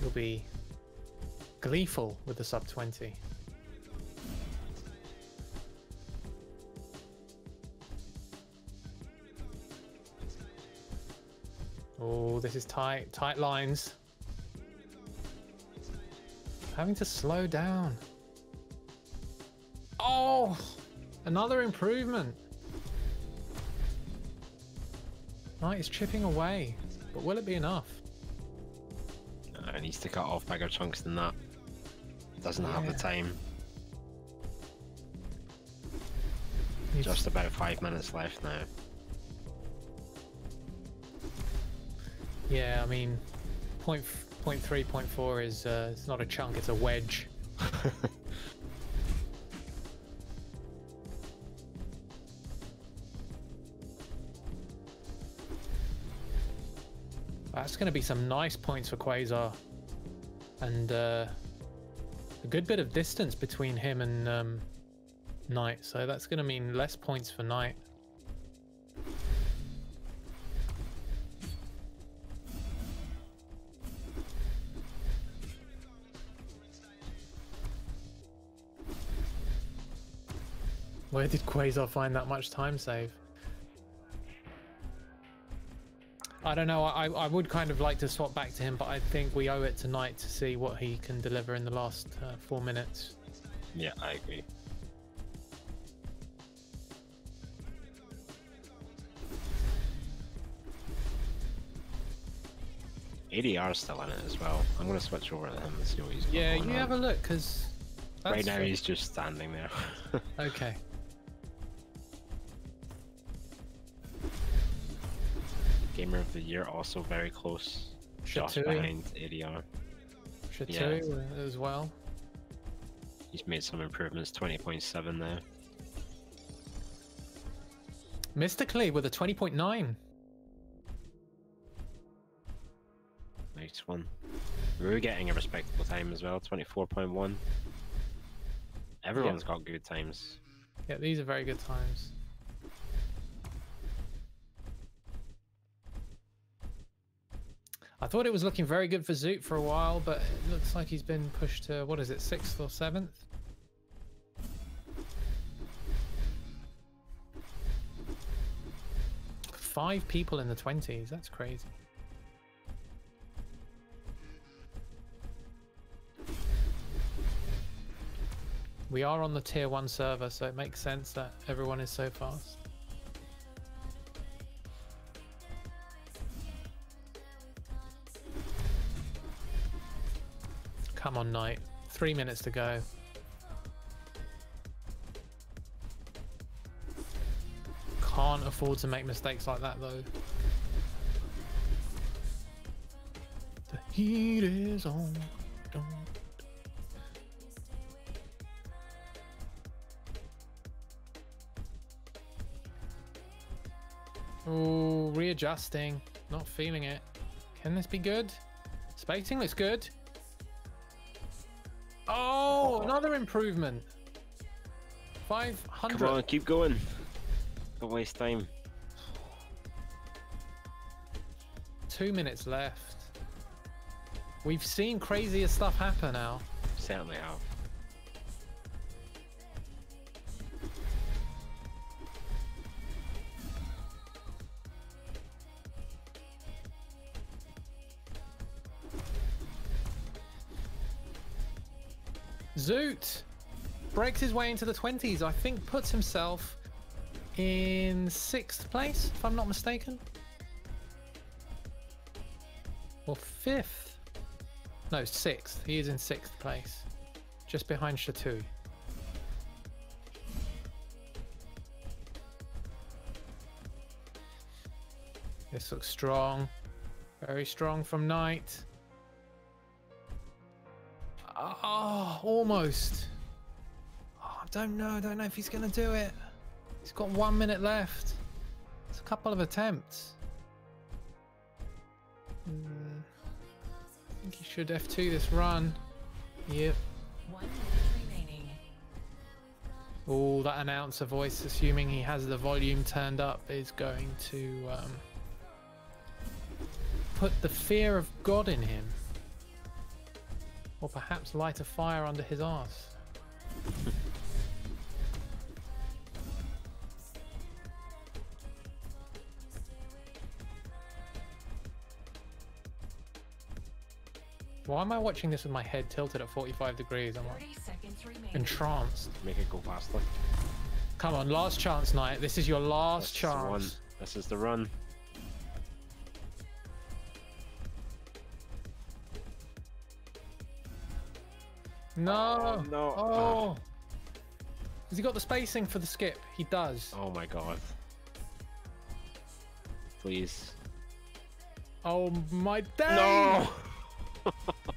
You'll be gleeful with the sub 20. Oh, this is tight. Tight lines. Having to slow down. Oh, another improvement. Knight is chipping away, but will it be enough? It needs to cut off bigger chunks than that. Doesn't have the time. Just about 5 minutes left now. Yeah, I mean, point 3, point 4 is it's not a chunk, it's a wedge. That's going to be some nice points for Quasar, and a good bit of distance between him and Knight, so that's going to mean less points for Knight. Where did Quasar find that much time save? I don't know, I would kind of like to swap back to him, but I think we owe it to Knight to see what he can deliver in the last 4 minutes. Yeah, I agree. ADR's still in it as well. I'm going to switch over to him and see what he's got going on. Have a look, because... Right now he's just standing there. Okay. Gamer of the Year also very close. Just Shatui. behind ADR. Shatui as well. He's made some improvements, 20.7 now. Mystically with a 20.9. Nice one. We're getting a respectable time as well, 24.1. Everyone's got good times. Yeah, these are very good times. I thought it was looking very good for Zoot for a while, but it looks like he's been pushed to, what is it, 6th or 7th? Five people in the 20s, that's crazy. We are on the tier 1 server, so it makes sense that everyone is so fast. Come on, Knight. 3 minutes to go. Can't afford to make mistakes like that, though. The heat is on. Oh, readjusting. Not feeling it. Can this be good? Spacing looks good. Oh, another improvement. 500. Come on, keep going. Don't waste time. 2 minutes left. We've seen crazier stuff happen now. Certainly have. Zoot breaks his way into the 20s. I think puts himself in 6th place, if I'm not mistaken. Or 5th. No, 6th. He is in 6th place. Just behind Shatui. This looks strong. Very strong from Knight. Oh, almost. Oh, I don't know if he's going to do it. He's got 1 minute left. It's a couple of attempts. I think he should F2 this run. Yep. 1 minute remaining. Oh, that announcer voice, assuming he has the volume turned up, is going to put the fear of God in him. Or perhaps light a fire under his arse. Why am I watching this with my head tilted at 45 degrees? I'm like 30 seconds remaining. entranced. Make it go faster. Come on, last chance, Knight. This is your last This is the one. chance. This is the run. No. Oh, no. Oh. Has he got the spacing for the skip? He does. Oh my god. Please. Oh my damn. No!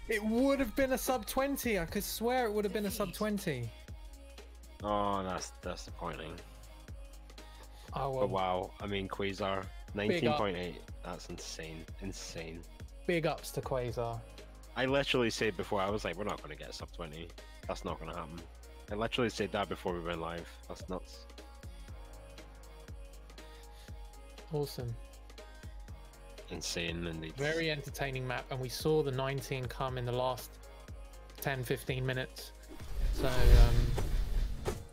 It would have been a sub 20. I could swear it would have been a sub 20. Oh, that's disappointing. Oh well. But wow, I mean, Quasar, Big up. 19.8. That's insane. Insane. Big ups to Quasar. I literally said before, I was like, we're not going to get sub 20. That's not going to happen. I literally said that before we went live. That's nuts. Awesome. Insane indeed. Very entertaining map, and we saw the 19 come in the last 10-15 minutes. So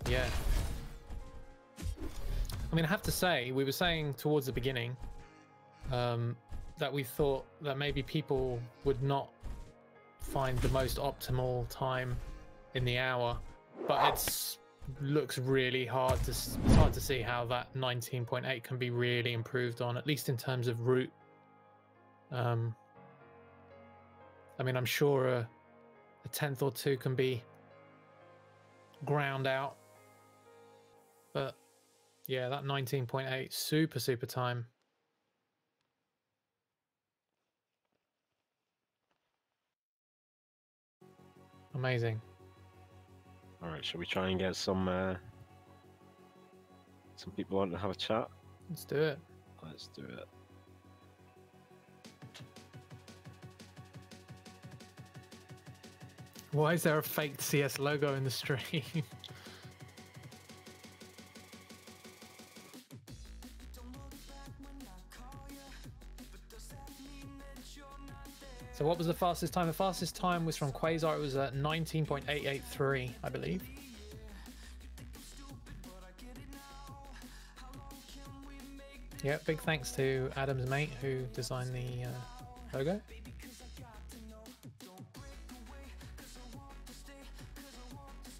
yeah. I mean, I have to say, we were saying towards the beginning that we thought that maybe people would not find the most optimal time in the hour, but it's looks really hard to it's hard to see how that 19.8 can be really improved on, at least in terms of route. I mean, I'm sure a 10th or two can be ground out, but yeah, that 19.8 super time. Amazing. All right, shall we try and get some people on to have a chat? Let's do it. Let's do it. Why is there a fake CS logo in the stream? So what was the fastest time? The fastest time was from Quasar. It was at 19.883, I believe. Yeah, big thanks to Adam's mate who designed the logo.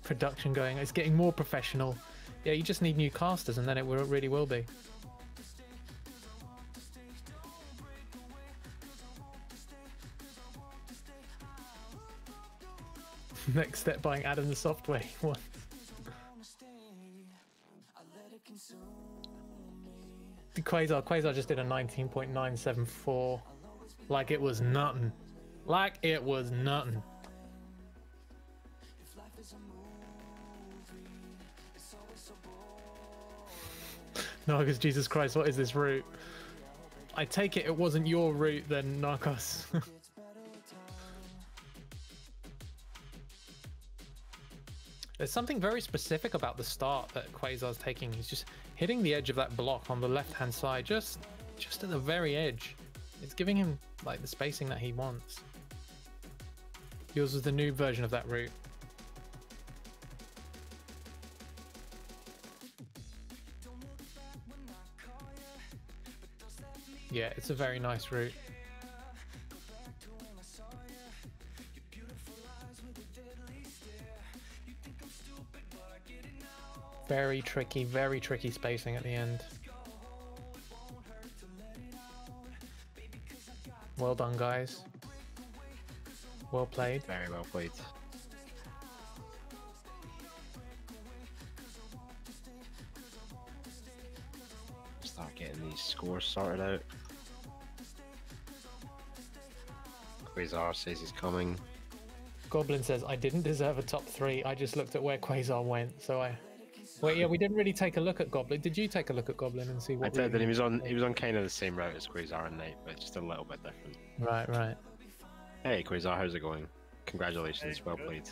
Production going. It's getting more professional. Yeah, you just need new casters and then it really will be. Next step, buying Adam the software. What? Quasar just did a 19.974. Like it was nothing. Like it was nothing. No, because Jesus Christ, what is this route? I take it wasn't your route then, Narcos. There's something very specific about the start that Quasar's taking. He's just hitting the edge of that block on the left-hand side, just at the very edge. It's giving him like the spacing that he wants. Yours was the new version of that route. Yeah, it's a very nice route. Very tricky spacing at the end. Well done, guys. Well played. Very well played. Start getting these scores sorted out. Quasar says he's coming. Goblin says, I didn't deserve a top 3. I just looked at where Quasar went, so I... Wait, yeah, we didn't really take a look at Goblin. Did you take a look at Goblin and see what... I did, and he was on kind of the same route as Quasar and Knight, but just a little bit different. Right. Hey Quasar, how's it going? Congratulations, well played.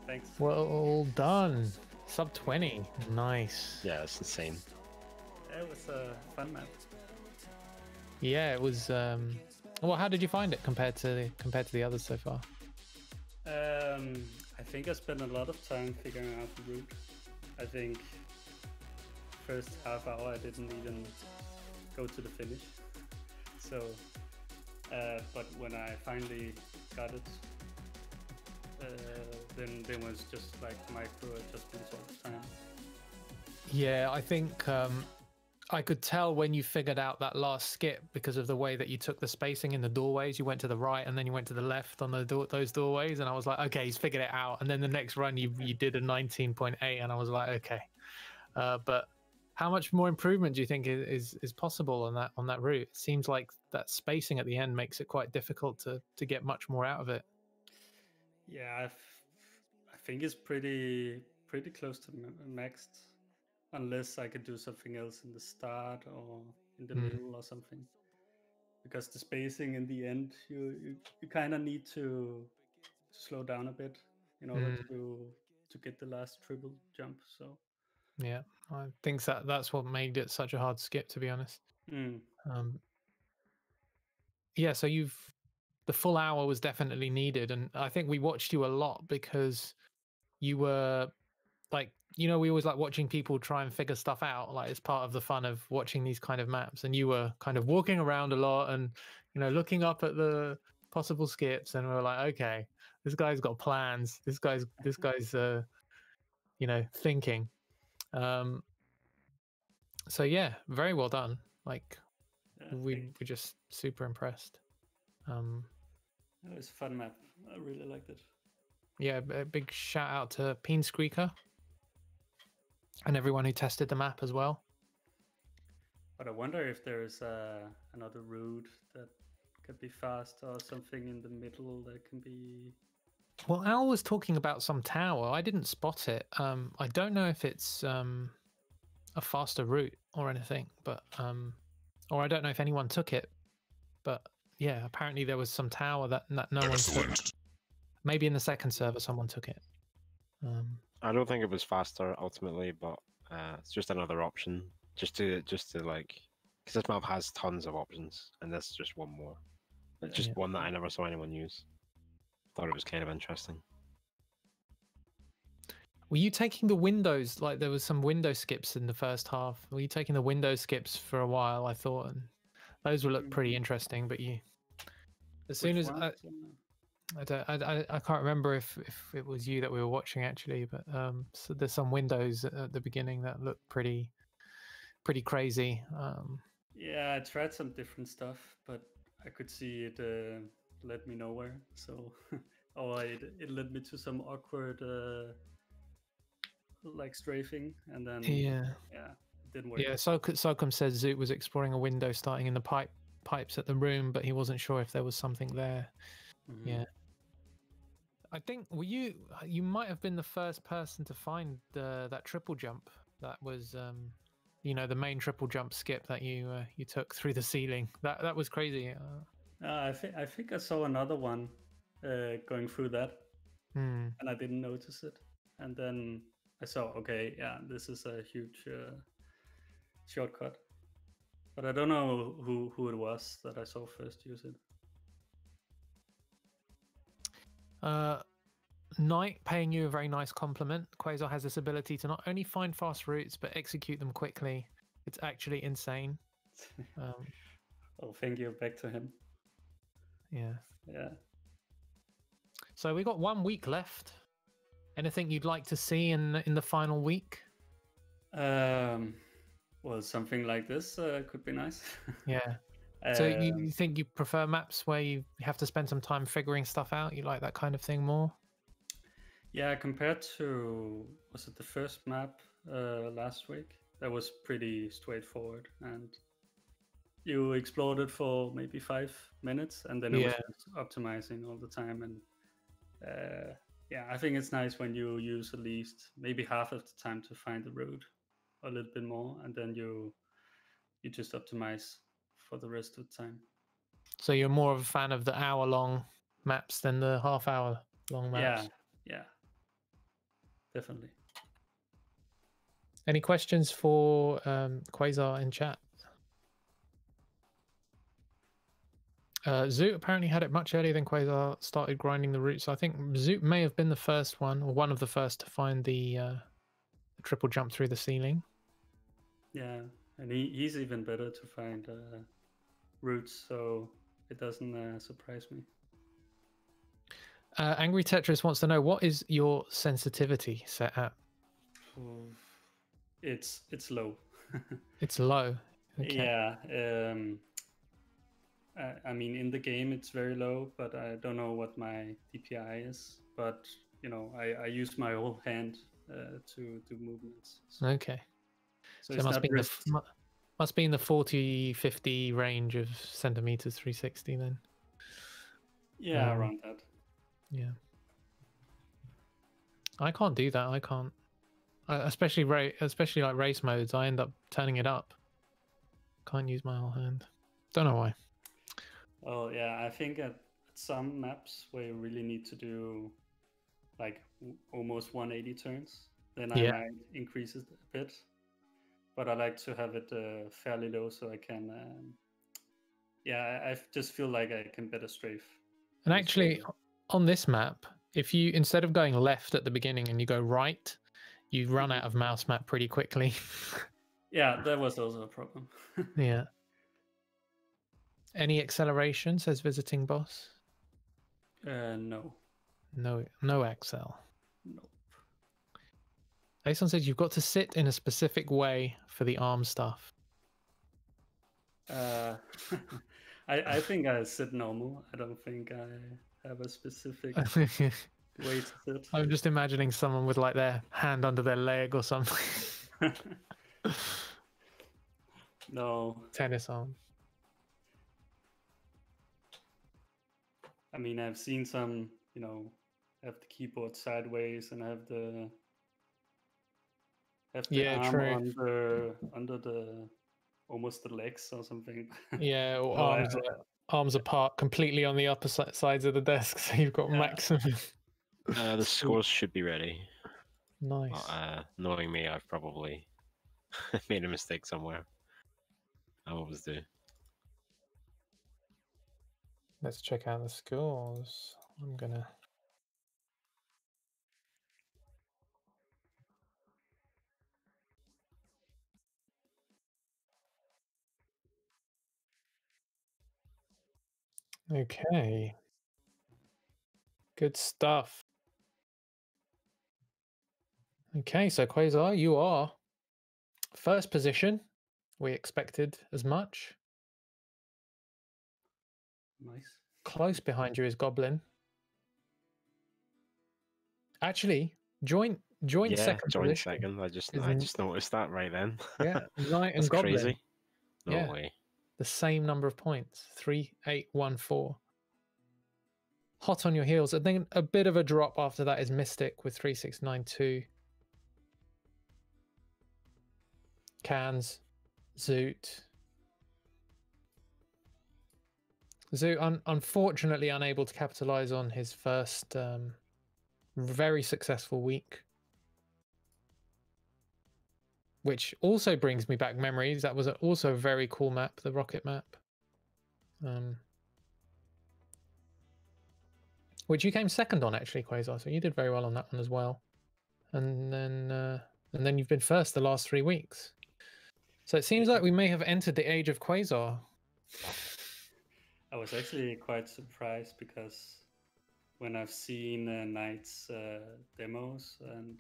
Thanks. Well done. Sub 20. Nice. Yeah, it's insane. It was a fun map. Yeah, it was... Well, how did you find it compared to the others so far? I think I spent a lot of time figuring out the route. I think first half hour I didn't even go to the finish. So, but when I finally got it, then was just like micro adjustments all the time. Yeah, I think I could tell when you figured out that last skip because of the way that you took the spacing in the doorways. You went to the right and then you went to the left on those doorways, and I was like, okay, he's figured it out. And then the next run you did a 19.8, and I was like, okay. But how much more improvement do you think is possible on that route? It seems like that spacing at the end makes it quite difficult to get much more out of it. Yeah, I think it's pretty close to maxed, unless I could do something else in the start or in the middle or something. Because the spacing in the end, you kind of need to slow down a bit in order to get the last triple jump. So yeah, I think that's what made it such a hard skip, to be honest. Yeah, so the full hour was definitely needed, and I think we watched you a lot because you were like, we always like watching people try and figure stuff out. Like, it's part of the fun of watching these kind of maps, and you were kind of walking around a lot and looking up at the possible skips, and we were like, okay, this guy's got plans. This guy's thinking. So yeah, very well done. Like, we're just super impressed. It was a fun map. I really liked it. Yeah, a big shout out to Peenscreeker and everyone who tested the map as well. But I wonder if there's another route that could be fast, or something in the middle that can be... Well, Al was talking about some tower. I didn't spot it. I don't know if it's a faster route or anything, but or I don't know if anyone took it. But yeah, apparently there was some tower that no one took. Maybe in the second server someone took it. I don't think it was faster ultimately, but it's just another option, just to like, because this map has tons of options, and this is just one more. It's just one that I never saw anyone use. Thought it was kind of interesting. Were you taking the windows? Like, there was some window skips in the first half. Were you taking the window skips for a while? I thought, and those would look pretty interesting. But as soon as I can't remember if it was you that we were watching actually, but so there's some windows at the beginning that look pretty crazy. Yeah, I tried some different stuff, but I could see it led me nowhere. So, or it led me to some awkward like strafing, and then it didn't work. Yeah, Socom says Zoot was exploring a window starting in the pipes at the room, but he wasn't sure if there was something there. Yeah, I think you might have been the first person to find that triple jump. That was the main triple jump skip that you took through the ceiling. That was crazy. I think I saw another one going through that, and I didn't notice it. And then I saw, okay, yeah, this is a huge shortcut. But I don't know who it was that I saw first use it. Knight paying you a very nice compliment. Quasar has this ability to not only find fast routes but execute them quickly. It's actually insane. Oh, thank you. Back to him. Yeah. So we got 1 week left. Anything you'd like to see in the final week? Well, something like this could be nice. Yeah. So you think you prefer maps where you have to spend some time figuring stuff out? You like that kind of thing more? Yeah, compared to, was it the first map last week? That was pretty straightforward, and you explored it for maybe 5 minutes, and then it was just optimizing all the time. And I think it's nice when you use at least maybe half of the time to find the route, a little bit more, and then you just optimize for the rest of the time. So you're more of a fan of the hour-long maps than the half-hour-long maps? Yeah, definitely. Any questions for Quasar in chat? Zoot apparently had it much earlier than Quasar started grinding the route, so I think Zoot may have been the first one, or one of the first, to find the triple jump through the ceiling. Yeah, and he's even better to find routes, so it doesn't surprise me. Angry Tetris wants to know, what is your sensitivity set at? It's low. It's low. Okay. Yeah. I mean, in the game it's very low, but I don't know what my DPI is. But you know, I use my whole hand to do movements. So, Okay. so So it's it must not be in risk. must be in the 40-50 range of centimeters 360 then. Yeah, around that. Yeah. I can't do that. I can't. Especially like race modes, I end up turning it up. Can't use my whole hand. Don't know why. Oh yeah, I think at some maps where you really need to do like almost 180 turns, then I Yeah. might increase it a bit. But I like to have it fairly low so I can. Yeah, I just feel like I can better strafe. And actually, on this map, if you instead of going left at the beginning and you go right, you run out of mouse map pretty quickly. Yeah, that was also a problem. Yeah. Any acceleration, says visiting boss? No. No Excel. Nope. Ason says you've got to sit in a specific way for the arm stuff. I think I sit normal. I don't think I have a specific way to sit. I'm just imagining someone with like their hand under their leg or something. No. Tennis arm. I mean, I've seen some, you know, have the keyboard sideways and have the Yeah, arm true. under the almost the legs or something. Yeah, or No, arms apart completely on the upper sides of the desk, so you've got Yeah. maximum. The scores should be ready. Nice. Knowing me, I've probably made a mistake somewhere. I always do. Let's check out the scores. I'm gonna. Okay. Good stuff. Okay, so Quasar, you are first position. We expected as much. Nice. Close behind you is Goblin. Actually, joint second joint position. second. I just is noticed that right then. Yeah, Knight and That's Goblin. crazy. No Yeah. way. The same number of points, 3,814. Hot on your heels. And then a bit of a drop after that is Mystic with 3,692. Cans, Zoot. Zoot, unfortunately unable to capitalize on his first very successful week. Which also brings me back memories. That was also a very cool map, the rocket map. Which you came second on, actually, Quasar. So you did very well on that one as well. And then you've been first the last 3 weeks. So it seems like we may have entered the age of Quasar. I was actually quite surprised because when I've seen Knight's demos and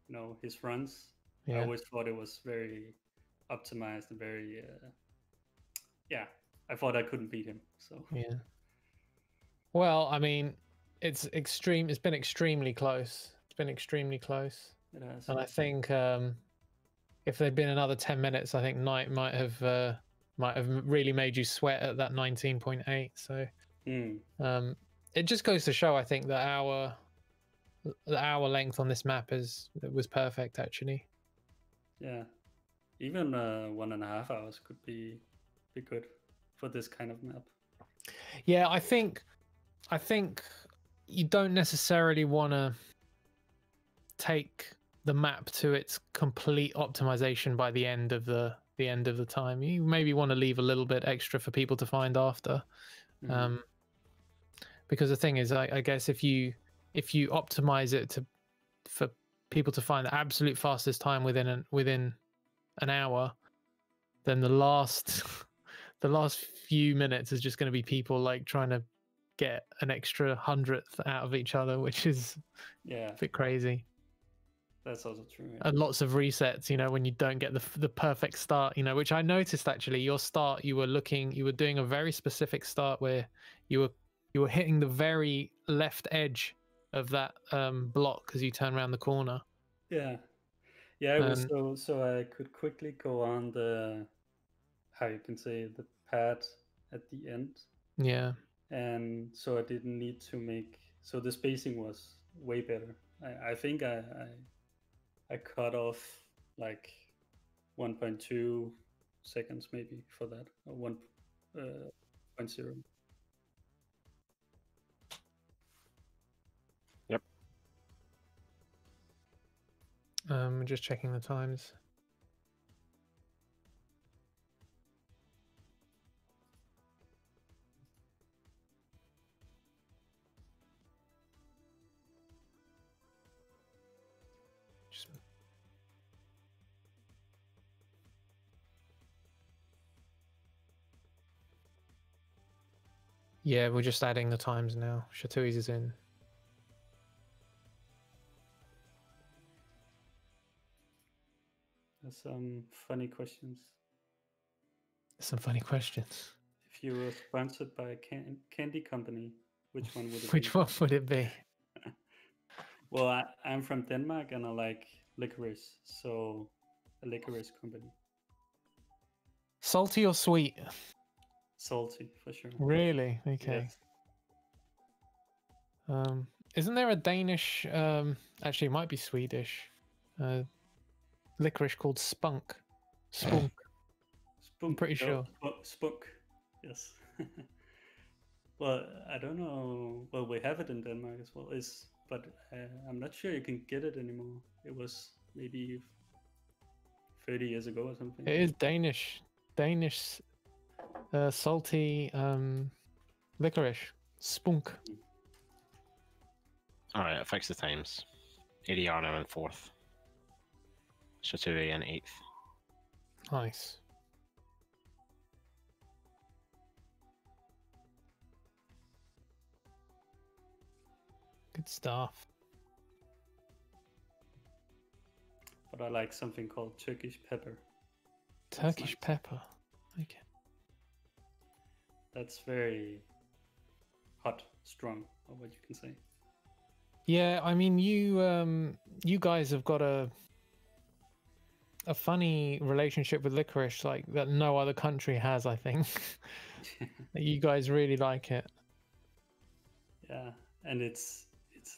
you know, his runs, I always thought it was very optimized and very yeah. I thought I couldn't beat him. So yeah. Well, I mean, it's been extremely close. It's been extremely close. it has. And I think if there'd been another 10 minutes, I think Knight might have really made you sweat at that 19.8. So it just goes to show, I think, that the hour length on this map was perfect, actually. Yeah, even 1.5 hours could be good for this kind of map. Yeah, I think you don't necessarily want to take the map to its complete optimization by the end of the time. You maybe want to leave a little bit extra for people to find after. Because the thing is, I guess if you optimize it for people to find the absolute fastest time within an hour, then the last few minutes is just going to be people like trying to get an extra 100th out of each other, which is Yeah, a bit crazy. that's also true. Yeah. And lots of resets, you know, when you don't get the perfect start, you know, which I noticed actually. Your start, you were doing a very specific start where you were hitting the very left edge of that block as you turn around the corner. Yeah, yeah. It was And so I could quickly go on the, how you can say, the pad at the end, yeah, and so I didn't need to make. So the spacing was way better. I think I cut off like 1.2 seconds maybe for that, or 1.0. Yep. just checking the times. Just... Yeah, we're just adding the times now. Shatui's is in. There's some funny questions. Some funny questions. If you were sponsored by a candy company, which one would it be? Which one would it be? Well, I'm from Denmark and I like licorice, so a licorice company. Salty or sweet? Salty, for sure. Really? Okay. Yes. Isn't there a Danish? Actually, it might be Swedish. Licorice called Spunk. Spunk. I'm pretty sure. Spunk. Yes. Well, I don't know. Well, we have it in Denmark as well. But I'm not sure you can get it anymore. It was maybe 30 years ago or something. It is Danish. Danish salty licorice. Spunk. All right, I fixed the times. ADR now in 4th. Shatui in 8th. Nice. Good stuff. But I like something called Turkish pepper. Turkish nice. pepper. Okay. That's very hot, strong, or what you can say. Yeah, I mean, you guys have got a funny relationship with licorice, like that no other country has. I think you guys really like it. Yeah, and it's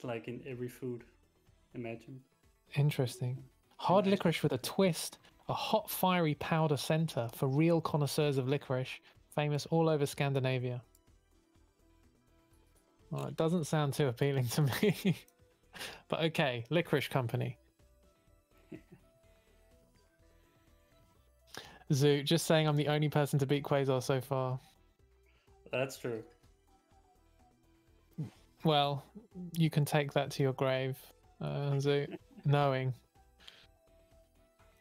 like in every food. Imagine. Interesting. Hard licorice with a twist. A hot, fiery powder center for real connoisseurs of licorice, famous all over Scandinavia. Well, it doesn't sound too appealing to me. But okay, licorice company. Zoo, just saying I'm the only person to beat Quasar so far. That's true. Well, you can take that to your grave, Zoo, knowing.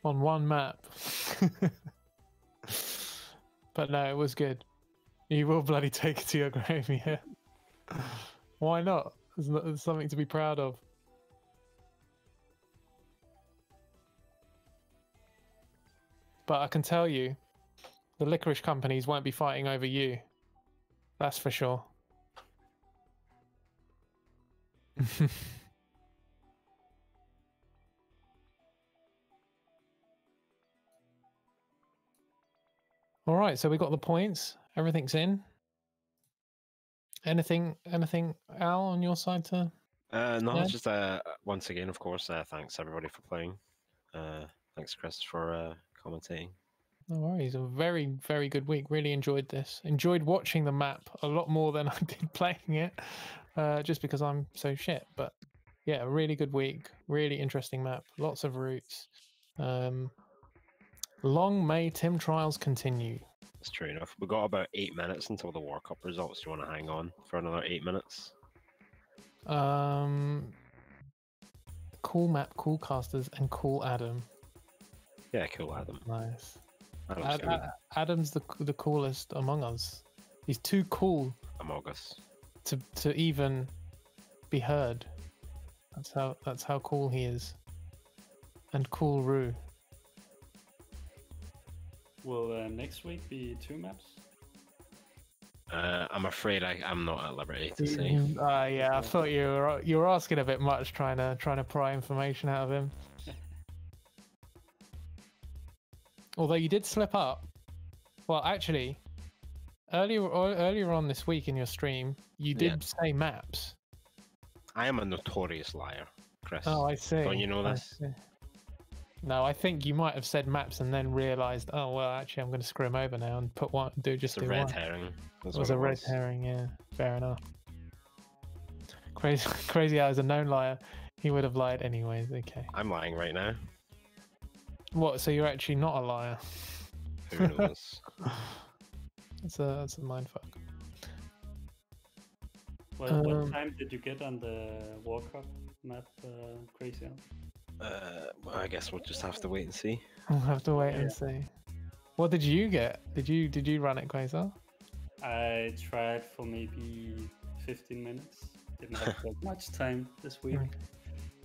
On one map. But no, it was good. You will bloody take it to your grave, yeah. Why not? It's something to be proud of. But I can tell you, the licorice companies won't be fighting over you. That's for sure. All right, so we got the points. Everything's in. Anything, Al, on your side to? No, Yeah? just once again, of course, thanks everybody for playing. Thanks, Chris, for commentating. No worries. A very, very good week. Really enjoyed this. Enjoyed watching the map a lot more than I did playing it, just because I'm so shit. But yeah, a really good week. Really interesting map. Lots of routes. Long may Tim Trials continue. That's true enough. We got about 8 minutes until the World Cup results. Do you want to hang on for another 8 minutes? Cool map, cool casters, and cool Adam. Yeah, cool, Adam. Nice. Adam's Adam's the coolest among us. He's too cool. Among Us. to even be heard. That's how cool he is. And cool Rue. Will next week be 2 maps? I'm afraid I'm not at liberty to say. Yeah, I thought you were asking a bit much, trying to pry information out of him. Although you did slip up. Well, actually, earlier on this week in your stream, you did say maps. I am a notorious liar, Chris. Oh, I see. Don't you know this? No, I think you might have said maps and then realised, oh well, actually, I'm going to screw him over now and put one. It's a red herring. It was a red herring. Yeah, fair enough. CrazyAl is a known liar. He would have lied anyways. Okay. I'm lying right now. What? So you're actually not a liar? Who knows? That's a mindfuck. Well, what time did you get on the War Cup map, CrazyAl? Well, I guess we'll just have to wait and see. We'll have to wait and see. What did you get? Did you run it, Quasar? I tried for maybe 15 minutes. Didn't have that much time this week,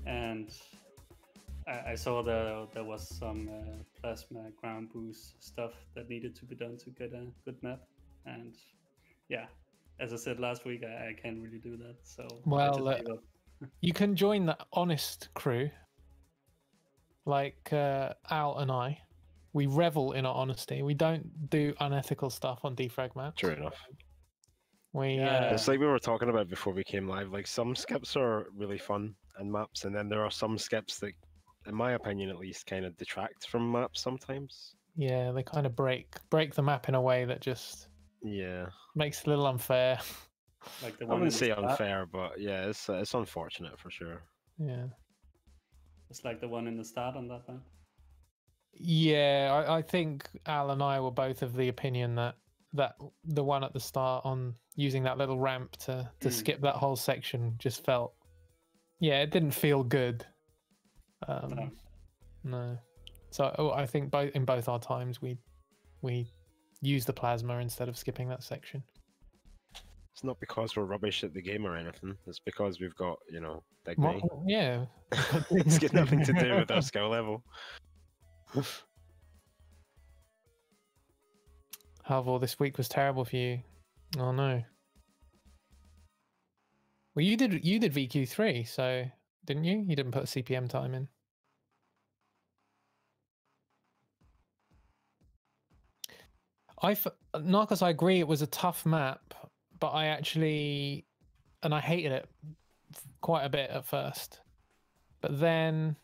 and I saw there was some plasma ground boost stuff that needed to be done to get a good map, and yeah, as I said last week, I can't really do that. So well, you can join the honest crew, like Al and I. We revel in our honesty. We don't do unethical stuff on defrag maps. True enough. It's like we were talking about before we came live. Like some skips are really fun and maps, and then there are some skips that, in my opinion at least, kind of detract from maps sometimes. Yeah, they kind of break the map in a way that just makes it a little unfair. Like I wouldn't say unfair, but yeah, it's unfortunate for sure. Yeah. It's like the one in the start on that map. Yeah, I think Al and I were both of the opinion that the one at the start on using that little ramp to skip that whole section just felt, it didn't feel good. No. So I think in both our times we used the plasma instead of skipping that section. It's not because we're rubbish at the game or anything. It's because we've got, big money. Yeah. It's got nothing to do with our skill level. Halvor, this week was terrible for you. Oh no. Well, you did VQ3, so didn't you? You didn't put a CPM time in. Narcos, I agree it was a tough map, but I hated it quite a bit at first. But then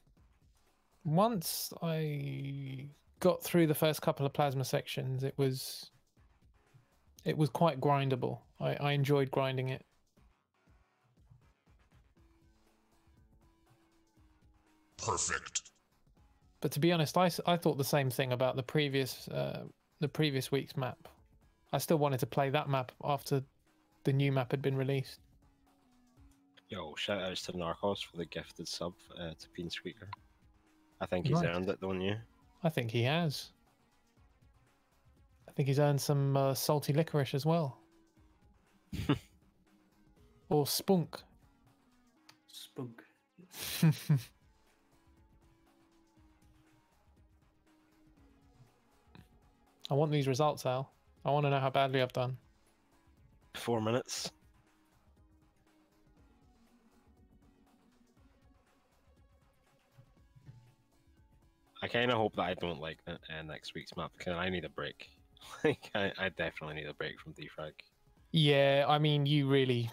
once I got through the first couple of plasma sections, it was quite grindable. I enjoyed grinding it. Perfect. But to be honest, I thought the same thing about the previous week's map. I still wanted to play that map after the new map had been released. Yo, shout outs to Narcos for the gifted sub to Peen Squeaker. I think he's earned it, don't you? I think he has. I think he's earned some salty licorice as well. Or spunk. Spunk. I want these results, Al. I want to know how badly I've done. 4 minutes. I kind of hope that I don't like next week's map because I need a break. Like I definitely need a break from defrag. Yeah, I mean, you really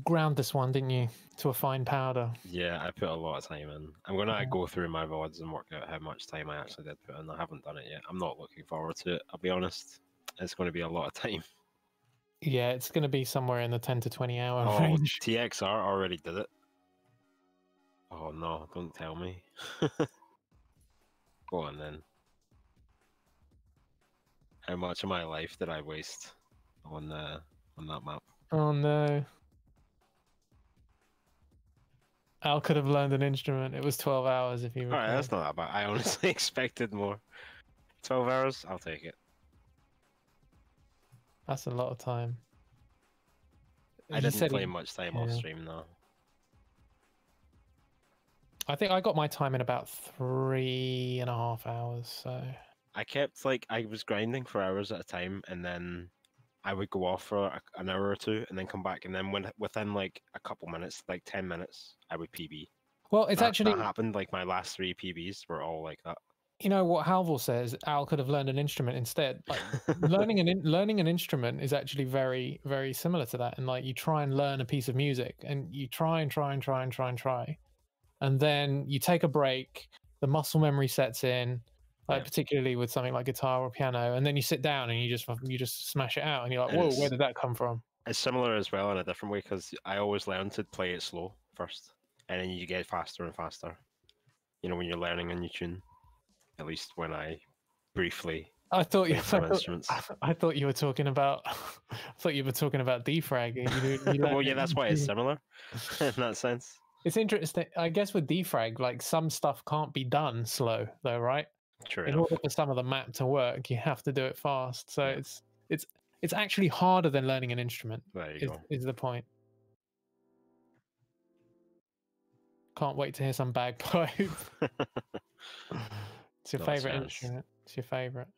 ground this one, didn't you, to a fine powder? Yeah, I put a lot of time in. I'm gonna go through my VODs and work out how much time I actually did put in. I haven't done it yet. I'm not looking forward to it. I'll be honest. It's going to be a lot of time. Yeah, it's going to be somewhere in the 10 to 20 hour range. TXR already did it. Oh no! Don't tell me. Go on then. How much of my life did I waste on that map? Oh no. Al could have learned an instrument. It was 12 hours if you recall. Alright, that's not that bad. I honestly expected more. 12 hours? I'll take it. That's a lot of time. I he didn't said play he, much time off yeah. stream though. I think I got my time in about 3.5 hours. So I kept like I was grinding for hours at a time, and then I would go off for an hour or two, and then come back, and then within like a couple minutes, like 10 minutes, I would PB. well, it's actually that happened. Like my last 3 PBs were all like that. you know what Halvor says. Al could have learned an instrument instead. Like learning an instrument is actually very very similar to that. And like you try and learn a piece of music, and you try, and then you take a break. The muscle memory sets in. Like Yeah. particularly with something like guitar or piano, and then you sit down and you just smash it out, and you're like, And whoa, where did that come from? It's similar as well in a different way, because I always learn to play it slow first, and then you get faster and faster. You know, when you're learning a new tune. At least when I briefly I thought played some instruments. I thought you were talking about. I thought you were talking about defrag. You Well, yeah, that's why it's similar in that sense. It's interesting. I guess with defrag, like some stuff can't be done slow, though, right? True In enough. order for some of the map to work, you have to do it fast. So Yeah. it's actually harder than learning an instrument. There you go. Is the point? Can't wait to hear some bagpipe. It's your Not a favorite chance. instrument. It's your favorite.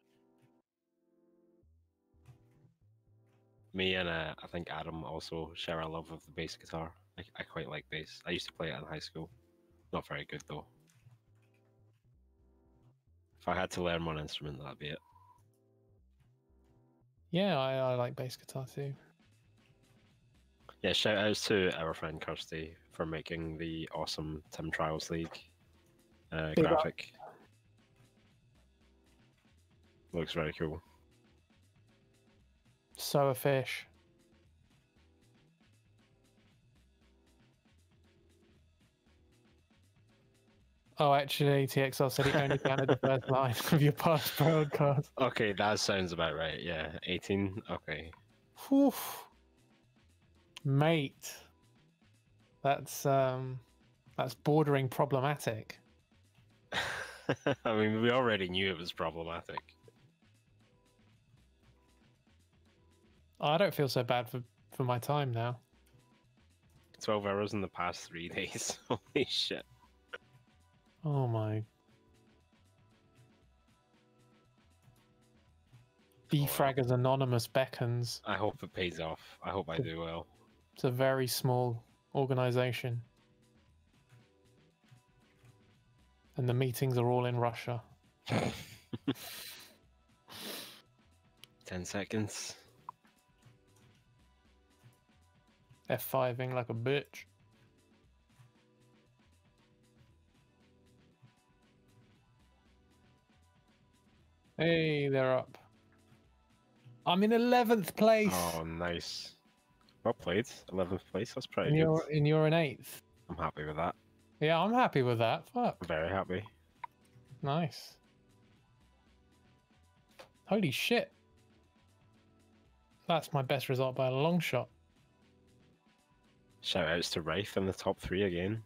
Me and I think Adam also share a love of the bass guitar. I quite like bass. I used to play it in high school. Not very good though. If I had to learn one instrument, that'd be it. Yeah, I like bass guitar too. Yeah, shout outs to our friend Kirsty for making the awesome Tim Trials League Big up. graphic. Looks very cool. So a fish. Oh, actually, TXL said he only counted the first line of your past broadcast. Okay, that sounds about right. Yeah, 18. Okay. Whew. Mate, that's bordering problematic. I mean, we already knew it was problematic. I don't feel so bad for my time now. 12 hours in the past 3 days. Holy shit. Oh my. Defraggers Anonymous beckons. I hope it pays off. I hope I do well. It's a very small organization. And the meetings are all in Russia. 10 seconds. F5ing like a bitch. Hey, they're up. I'm in 11th place. Oh, nice. Well played. 11th place. That's pretty and good. you're in 8th. I'm happy with that. Yeah, I'm happy with that. Fuck. I'm very happy. Nice. Holy shit. That's my best result by a long shot. Shout outs to Rife in the top 3 again.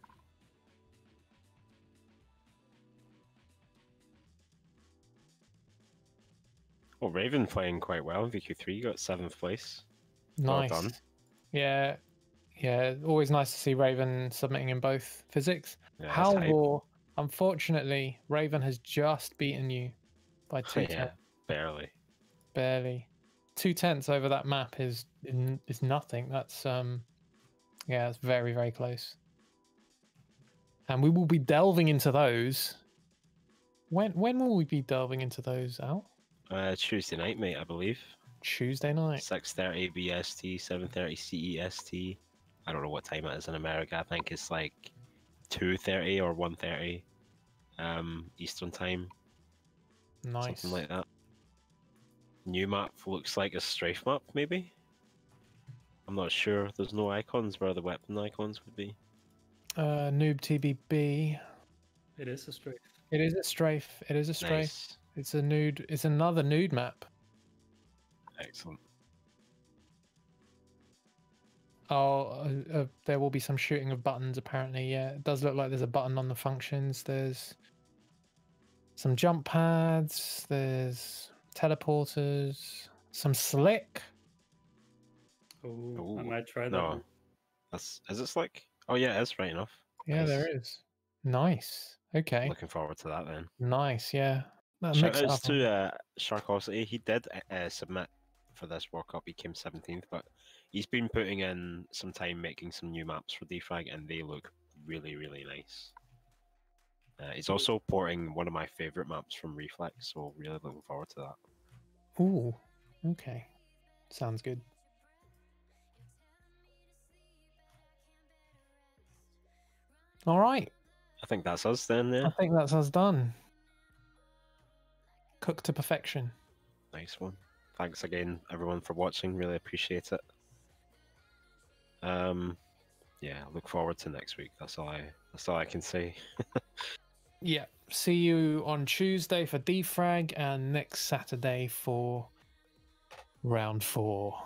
Well, Raven playing quite well in VQ3, got 7th place. Nice. Well done. Yeah. Yeah. Always nice to see Raven submitting in both physics. Yeah, that's hype. Halvor, unfortunately, Raven has just beaten you by 2 Yeah, tenths. barely. Barely. 2 tenths over that map is nothing. That's yeah, it's very, very close. And we will be delving into those. When will we be delving into those, Al? Tuesday night, mate, I believe. Tuesday night. 6:30 BST, 7:30 CEST. I don't know what time it is in America. I think it's like 2:30 or 1:30 Eastern time. Nice. Something like that. New map looks like a strafe map, maybe? I'm not sure. There's no icons where the weapon icons would be. Noob TBB. It is a strafe. It is a strafe. It is a strafe. Nice. It's a nude. It's another nude map. Excellent. Oh, there will be some shooting of buttons apparently. Yeah, it does look like there's a button on the functions. There's some jump pads. There's teleporters. Some slick. Oh, I Ooh, might try that. no. one. Is it slick? Oh yeah, it is right enough. Yeah, Nice. there is. Nice. Okay. Looking forward to that then. Nice. Yeah. That Shout mix it outs up. to Sharkosity. He did submit for this World Cup. He came 17th, but he's been putting in some time making some new maps for Defrag, and they look really, really nice. He's also porting one of my favorite maps from Reflex, so really looking forward to that. Ooh. Okay. Sounds good. All right. I think that's us then. Yeah, I think that's us done. Cooked to perfection. nice one. Thanks again, everyone, for watching. Really appreciate it. Yeah, look forward to next week. That's all I can say. Yeah. See you on Tuesday for defrag and next Saturday for round 4.